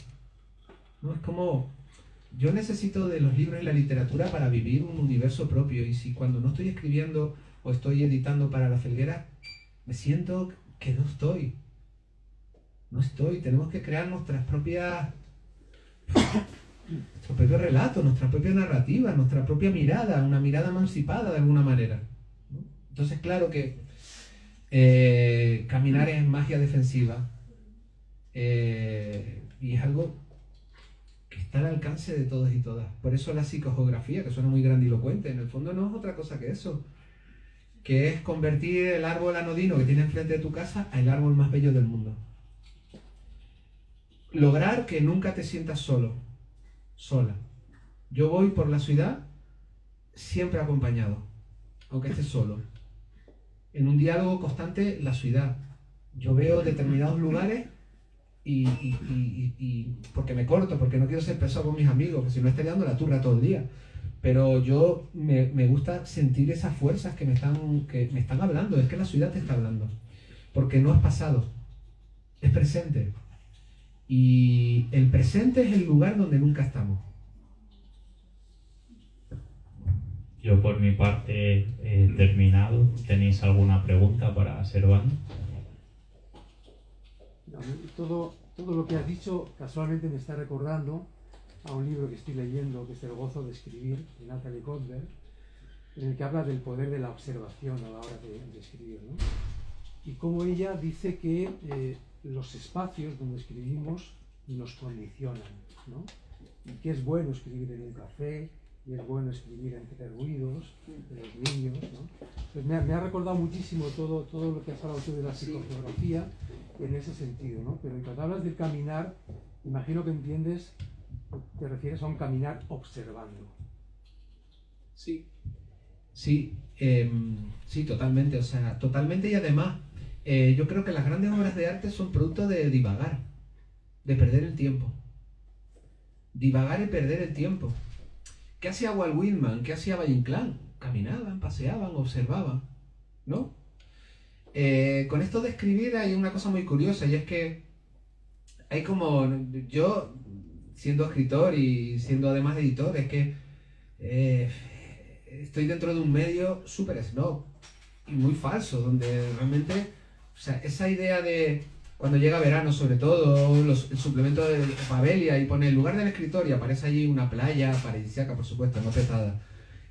[SPEAKER 3] ¿No? Es como, yo necesito de los libros y la literatura para vivir un universo propio, y si cuando no estoy escribiendo o estoy editando para La Felguera, me siento que no estoy, tenemos que crear nuestro propio relato, nuestra propia narrativa, nuestra propia mirada, una mirada emancipada de alguna manera, ¿no? Entonces, claro que caminar es magia defensiva, y es algo que está al alcance de todos y todas. Por eso la psicogeografía, que suena muy grandilocuente, en el fondo no es otra cosa que eso, que es convertir el árbol anodino que tienes enfrente de tu casa al árbol más bello del mundo. Lograr que nunca te sientas solo, sola. Yo voy por la ciudad siempre acompañado, aunque esté solo. En un diálogo constante, la ciudad. Yo veo determinados lugares y porque me corto, porque no quiero ser pesado con mis amigos, que si no estaría dando la turra todo el día. Pero yo me gusta sentir esas fuerzas que me están hablando. Es que la ciudad te está hablando. Porque no es pasado, es presente. Y el presente es el lugar donde nunca estamos.
[SPEAKER 1] Yo por mi parte he terminado. ¿Tenéis alguna pregunta para Servando?
[SPEAKER 2] Todo lo que has dicho casualmente me está recordando a un libro que estoy leyendo, que es El gozo de escribir, de Natalie Goldberg, en el que habla del poder de la observación a la hora de escribir, ¿no? Y cómo ella dice que los espacios donde escribimos nos condicionan, ¿no? Y que es bueno escribir en un café, y es bueno escribir entre ruidos de los niños, ¿no? Pues me ha recordado muchísimo todo lo que has hablado tú de la psicogeografía en ese sentido, ¿no? Pero cuando hablas del caminar, imagino que entiendes, te refieres a un caminar observando.
[SPEAKER 3] Sí, totalmente, o sea, totalmente, y además Yo creo que las grandes obras de arte son producto de divagar, de perder el tiempo. Divagar y perder el tiempo. ¿Qué hacía Walt Whitman? ¿Qué hacía Valle Inclán? Caminaban, paseaban, observaban, ¿no? Con esto de escribir hay una cosa muy curiosa, y es que hay como... Yo, siendo escritor y siendo además editor, es que estoy dentro de un medio súper snob y muy falso, donde realmente, o sea, esa idea de cuando llega verano, sobre todo, el suplemento de Babelia, y pone el lugar del escritor y aparece allí una playa paradisíaca, por supuesto, no petada.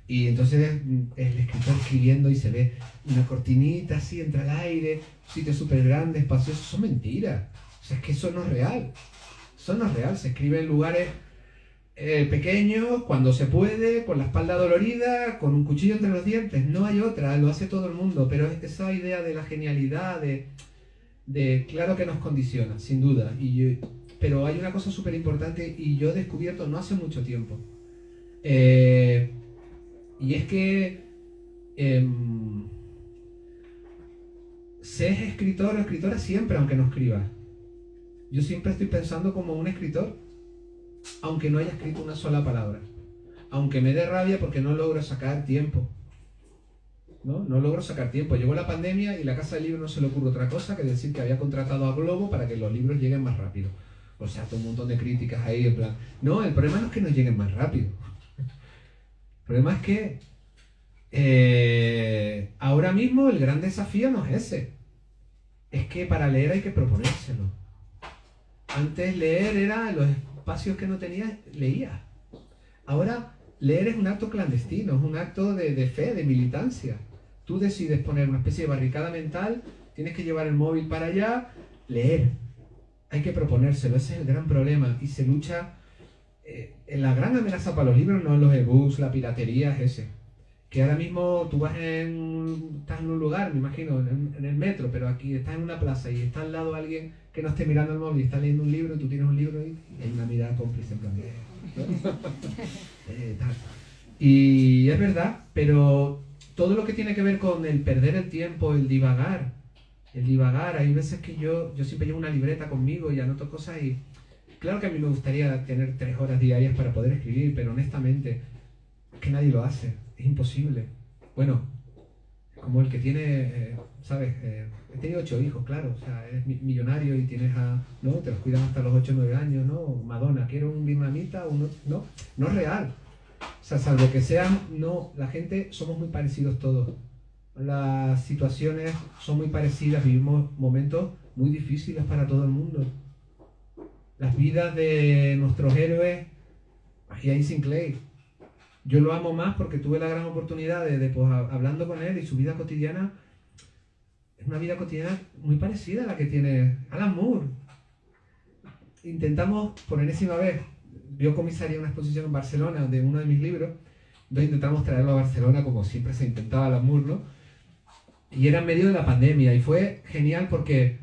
[SPEAKER 3] Y entonces el escritor escribiendo y se ve una cortinita así, entra al aire, un sitio súper grande, espacioso. Son mentiras. O sea, es que eso no es real. Eso no es real. Se escribe en lugares pequeños, cuando se puede, con la espalda dolorida, con un cuchillo entre los dientes. No hay otra, lo hace todo el mundo. Pero esa idea de la genialidad, claro que nos condiciona, sin duda. Pero hay una cosa súper importante, y yo he descubierto no hace mucho tiempo. Y es que se es escritor o escritora siempre, aunque no escriba. Yo siempre estoy pensando como un escritor, aunque no haya escrito una sola palabra. Aunque me dé rabia porque no logro sacar tiempo. No logro sacar tiempo. Llegó la pandemia y la Casa del Libro no se le ocurre otra cosa que decir que había contratado a Globo para que los libros lleguen más rápido. O sea, todo un montón de críticas ahí en plan... No, el problema no es que nos lleguen más rápido. El problema es que ahora mismo el gran desafío no es ese. Es que para leer hay que proponérselo. Antes leer era los espacios que no tenías, leías. Ahora leer es un acto clandestino, es un acto de fe, de militancia. Tú decides poner una especie de barricada mental, tienes que llevar el móvil para allá, leer. Hay que proponérselo, ese es el gran problema. Y se lucha... la gran amenaza para los libros no es los ebooks, la piratería, es ese. Que ahora mismo tú estás en un lugar, me imagino, en el metro, pero aquí estás en una plaza y está al lado alguien que no esté mirando el móvil y está leyendo un libro, y tú tienes un libro y hay una mirada cómplice en plan de... tal. Y es verdad, pero todo lo que tiene que ver con el perder el tiempo, el divagar, hay veces que yo siempre llevo una libreta conmigo y anoto cosas, y claro que a mí me gustaría tener 3 horas diarias para poder escribir, pero honestamente es que nadie lo hace, es imposible. Bueno, como el que tiene, ¿sabes? He tenido 8 hijos, claro, o sea, eres millonario y tienes ¿no? Te los cuidan hasta los 8 o 9 años, ¿no? Madonna, quiero un vietnamita, no es real. O sea, salvo que sean, no, la gente, somos muy parecidos todos. Las situaciones son muy parecidas, vivimos momentos muy difíciles para todo el mundo. Las vidas de nuestros héroes, James Sinclair, yo lo amo más porque tuve la gran oportunidad de pues, hablando con él, y su vida cotidiana es una vida cotidiana muy parecida a la que tiene Alan Moore. Intentamos, por enésima vez, yo comisaría una exposición en Barcelona de uno de mis libros, entonces intentamos traerlo a Barcelona como siempre se intentaba Alan Moore, ¿no? Y era en medio de la pandemia, y fue genial porque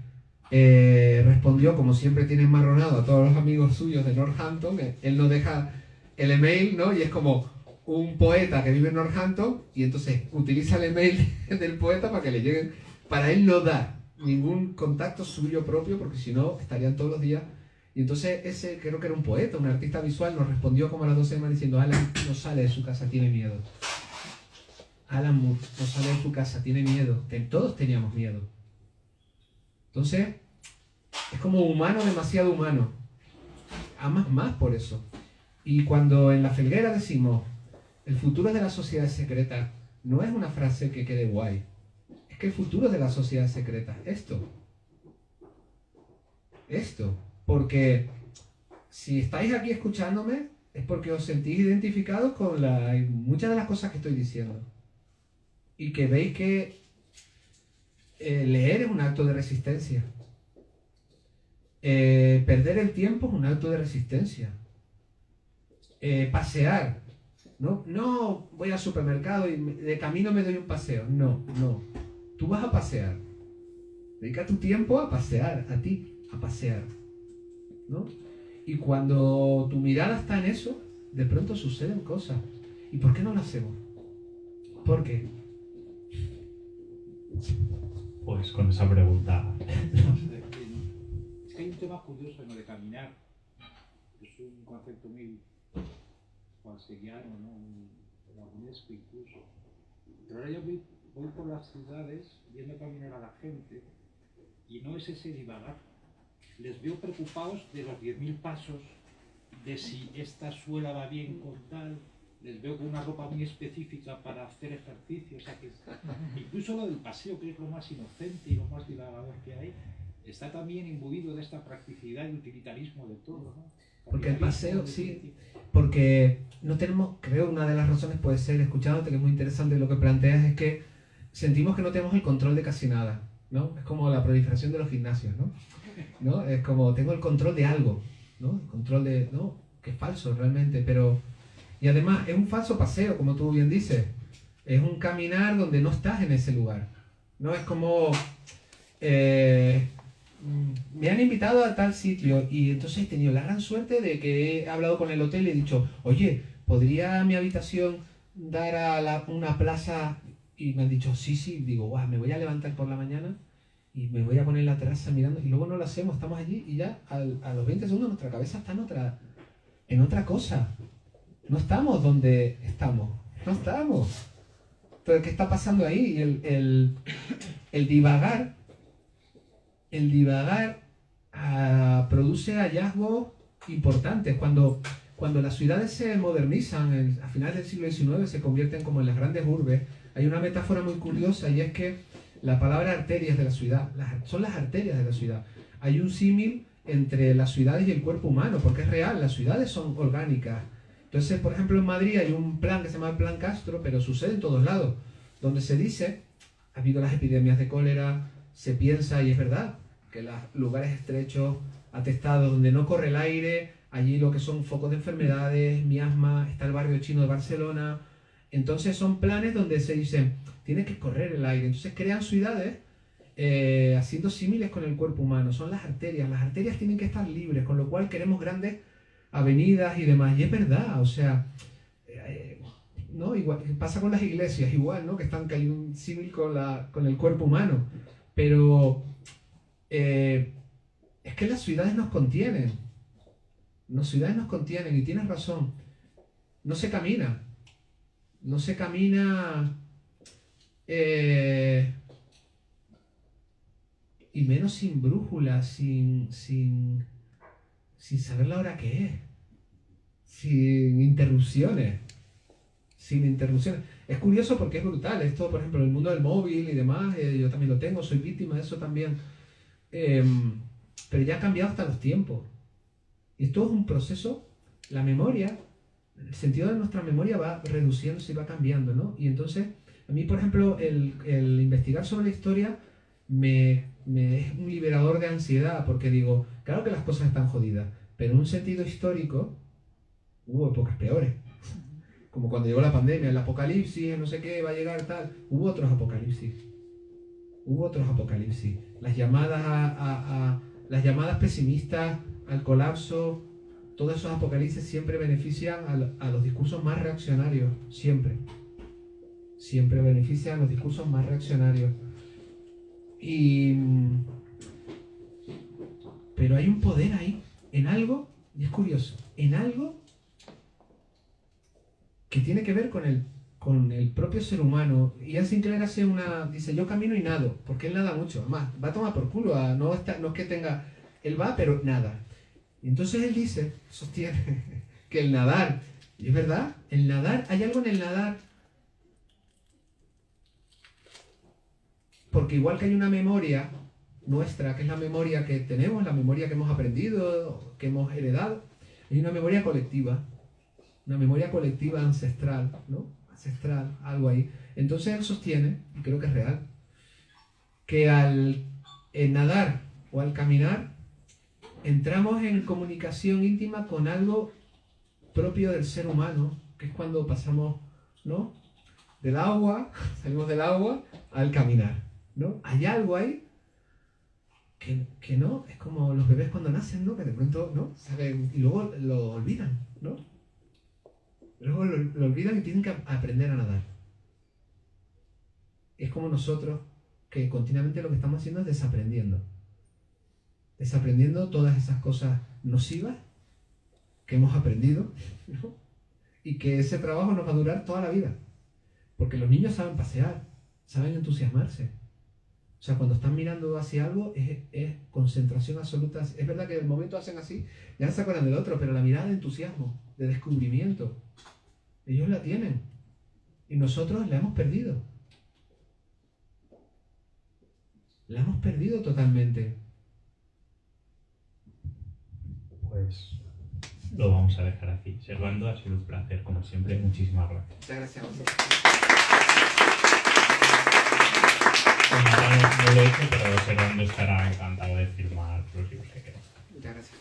[SPEAKER 3] respondió, como siempre tiene enmarronado a todos los amigos suyos de Northampton. Él nos deja el email, ¿no? Y es como un poeta que vive en Northampton, y entonces utiliza el email del poeta para que le lleguen. Para él no da ningún contacto suyo propio, porque si no estarían todos los días. Y entonces ese, creo que era un poeta, un artista visual, nos respondió como a las 12 de mañana diciendo: Alan no sale de su casa, tiene miedo. Alan Moore no sale de su casa, tiene miedo. Todos teníamos miedo. Entonces, es como humano, demasiado humano. Amas más por eso. Y cuando en La Felguera decimos el futuro de la sociedad secreta, no es una frase que quede guay. Es que el futuro de la sociedad secreta es esto. Porque si estáis aquí escuchándome, es porque os sentís identificados con muchas de las cosas que estoy diciendo. Y que veis que leer es un acto de resistencia. Perder el tiempo es un acto de resistencia. Pasear. No voy al supermercado y de camino me doy un paseo. No. Tú vas a pasear. Dedica tu tiempo a pasear, a ti, a pasear. ¿No? Y cuando tu mirada está en eso, de pronto suceden cosas. ¿Y por qué no lo hacemos? ¿Por qué?
[SPEAKER 1] pues con esa pregunta.
[SPEAKER 4] Es que hay un tema curioso en lo de caminar. Es un concepto muy wagneriano, ¿no? Wagnesco incluso. Pero ahora yo voy por las ciudades viendo caminar a la gente y no es ese divagar. Les veo preocupados de los 10.000 pasos, de si esta suela va bien con tal. Les veo con una ropa muy específica para hacer ejercicio. O sea que incluso lo del paseo, que es lo más inocente y lo más divagador que hay, está también imbuido de esta practicidad y utilitarismo de todo, ¿no?
[SPEAKER 3] Porque el paseo, sí, porque no tenemos, creo una de las razones puede ser, escuchándote, que es muy interesante lo que planteas, es que sentimos que no tenemos el control de casi nada, ¿no? Es como la proliferación de los gimnasios, ¿no? ¿No? Es como, tengo el control de algo, ¿no? El control de, ¿no? Que es falso realmente, pero... Y además, es un falso paseo, como tú bien dices. Es un caminar donde no estás en ese lugar, ¿no? Es como... me han invitado a tal sitio y entonces he tenido la gran suerte de que he hablado con el hotel y he dicho, oye, ¿podría mi habitación dar a una plaza? Y me han dicho, sí, sí. Digo, guau, me voy a levantar por la mañana y me voy a poner en la terraza mirando y luego no lo hacemos, estamos allí y ya a los 20 segundos nuestra cabeza está en otra cosa. No estamos donde estamos, no estamos. Pero ¿qué está pasando ahí? El divagar produce hallazgos importantes. Cuando las ciudades se modernizan, a finales del siglo XIX se convierten como en las grandes urbes, hay una metáfora muy curiosa y es que la palabra arterias de la ciudad, son las arterias de la ciudad. Hay un símil entre las ciudades y el cuerpo humano, porque es real, las ciudades son orgánicas. Entonces, por ejemplo, en Madrid hay un plan que se llama el Plan Castro, pero sucede en todos lados, donde se dice, ha habido las epidemias de cólera, se piensa, y es verdad, que los lugares estrechos, atestados, donde no corre el aire, allí lo que son focos de enfermedades, miasma, está el barrio chino de Barcelona. Entonces son planes donde se dice, tiene que correr el aire. Entonces crean ciudades haciendo símiles con el cuerpo humano. Son las arterias tienen que estar libres, con lo cual queremos grandes avenidas y demás. Y es verdad, o sea, ¿no? Igual, pasa con las iglesias, igual, ¿no? Que hay un símil con el cuerpo humano. Pero es que las ciudades nos contienen. Las ciudades nos contienen y tienes razón. No se camina. No se camina... y menos sin brújula, sin saber la hora que es. Sin interrupciones. Es curioso porque es brutal. Esto, por ejemplo, el mundo del móvil y demás, yo también lo tengo, soy víctima de eso también. Pero ya ha cambiado hasta los tiempos. Y esto es un proceso, la memoria, el sentido de nuestra memoria va reduciéndose y va cambiando, ¿no? Y entonces, a mí, por ejemplo, el investigar sobre la historia me es un liberador de ansiedad, porque digo, claro que las cosas están jodidas, pero en un sentido histórico hubo épocas peores. Como cuando llegó la pandemia, el apocalipsis, no sé qué, va a llegar tal. Hubo otros apocalipsis. Las llamadas pesimistas al colapso, todos esos apocalipsis siempre benefician a los discursos más reaccionarios. Siempre benefician a los discursos más reaccionarios. Pero hay un poder ahí, en algo, y es curioso, en algo que tiene que ver con el propio ser humano. Ian Sinclair dice, yo camino y nado, porque él nada mucho, además, va a tomar por culo, no es que tenga, él va, pero nada. Y entonces él sostiene que el nadar, y es verdad, hay algo en el nadar, porque igual que hay una memoria nuestra, que es la memoria que tenemos, la memoria que hemos aprendido, que hemos heredado, hay una memoria colectiva ancestral, ¿no? Ancestral, algo ahí. Entonces él sostiene, y creo que es real, que al nadar o al caminar entramos en comunicación íntima con algo propio del ser humano, que es cuando pasamos, ¿no? Salimos del agua al caminar, ¿no? Hay algo ahí que no, es como los bebés cuando nacen, ¿no? Que de pronto, ¿no? Saben, y luego lo olvidan, ¿no? Luego lo olvidan y tienen que aprender a nadar. Es como nosotros que continuamente lo que estamos haciendo es desaprendiendo. Desaprendiendo todas esas cosas nocivas que hemos aprendido, ¿no? Y que ese trabajo nos va a durar toda la vida. Porque los niños saben pasear, saben entusiasmarse. O sea, cuando están mirando hacia algo es concentración absoluta. Es verdad que en el momento hacen así, ya se acuerdan del otro, pero la mirada de entusiasmo, de descubrimiento, ellos la tienen. Y nosotros la hemos perdido. La hemos perdido totalmente.
[SPEAKER 1] Pues lo vamos a dejar aquí. Servando, ha sido un placer, como siempre. Muchísimas gracias.
[SPEAKER 3] Muchas gracias a vosotros.
[SPEAKER 1] Como no lo he hecho, pero Servando estará encantado de firmar los libros que quieras.
[SPEAKER 3] Muchas gracias.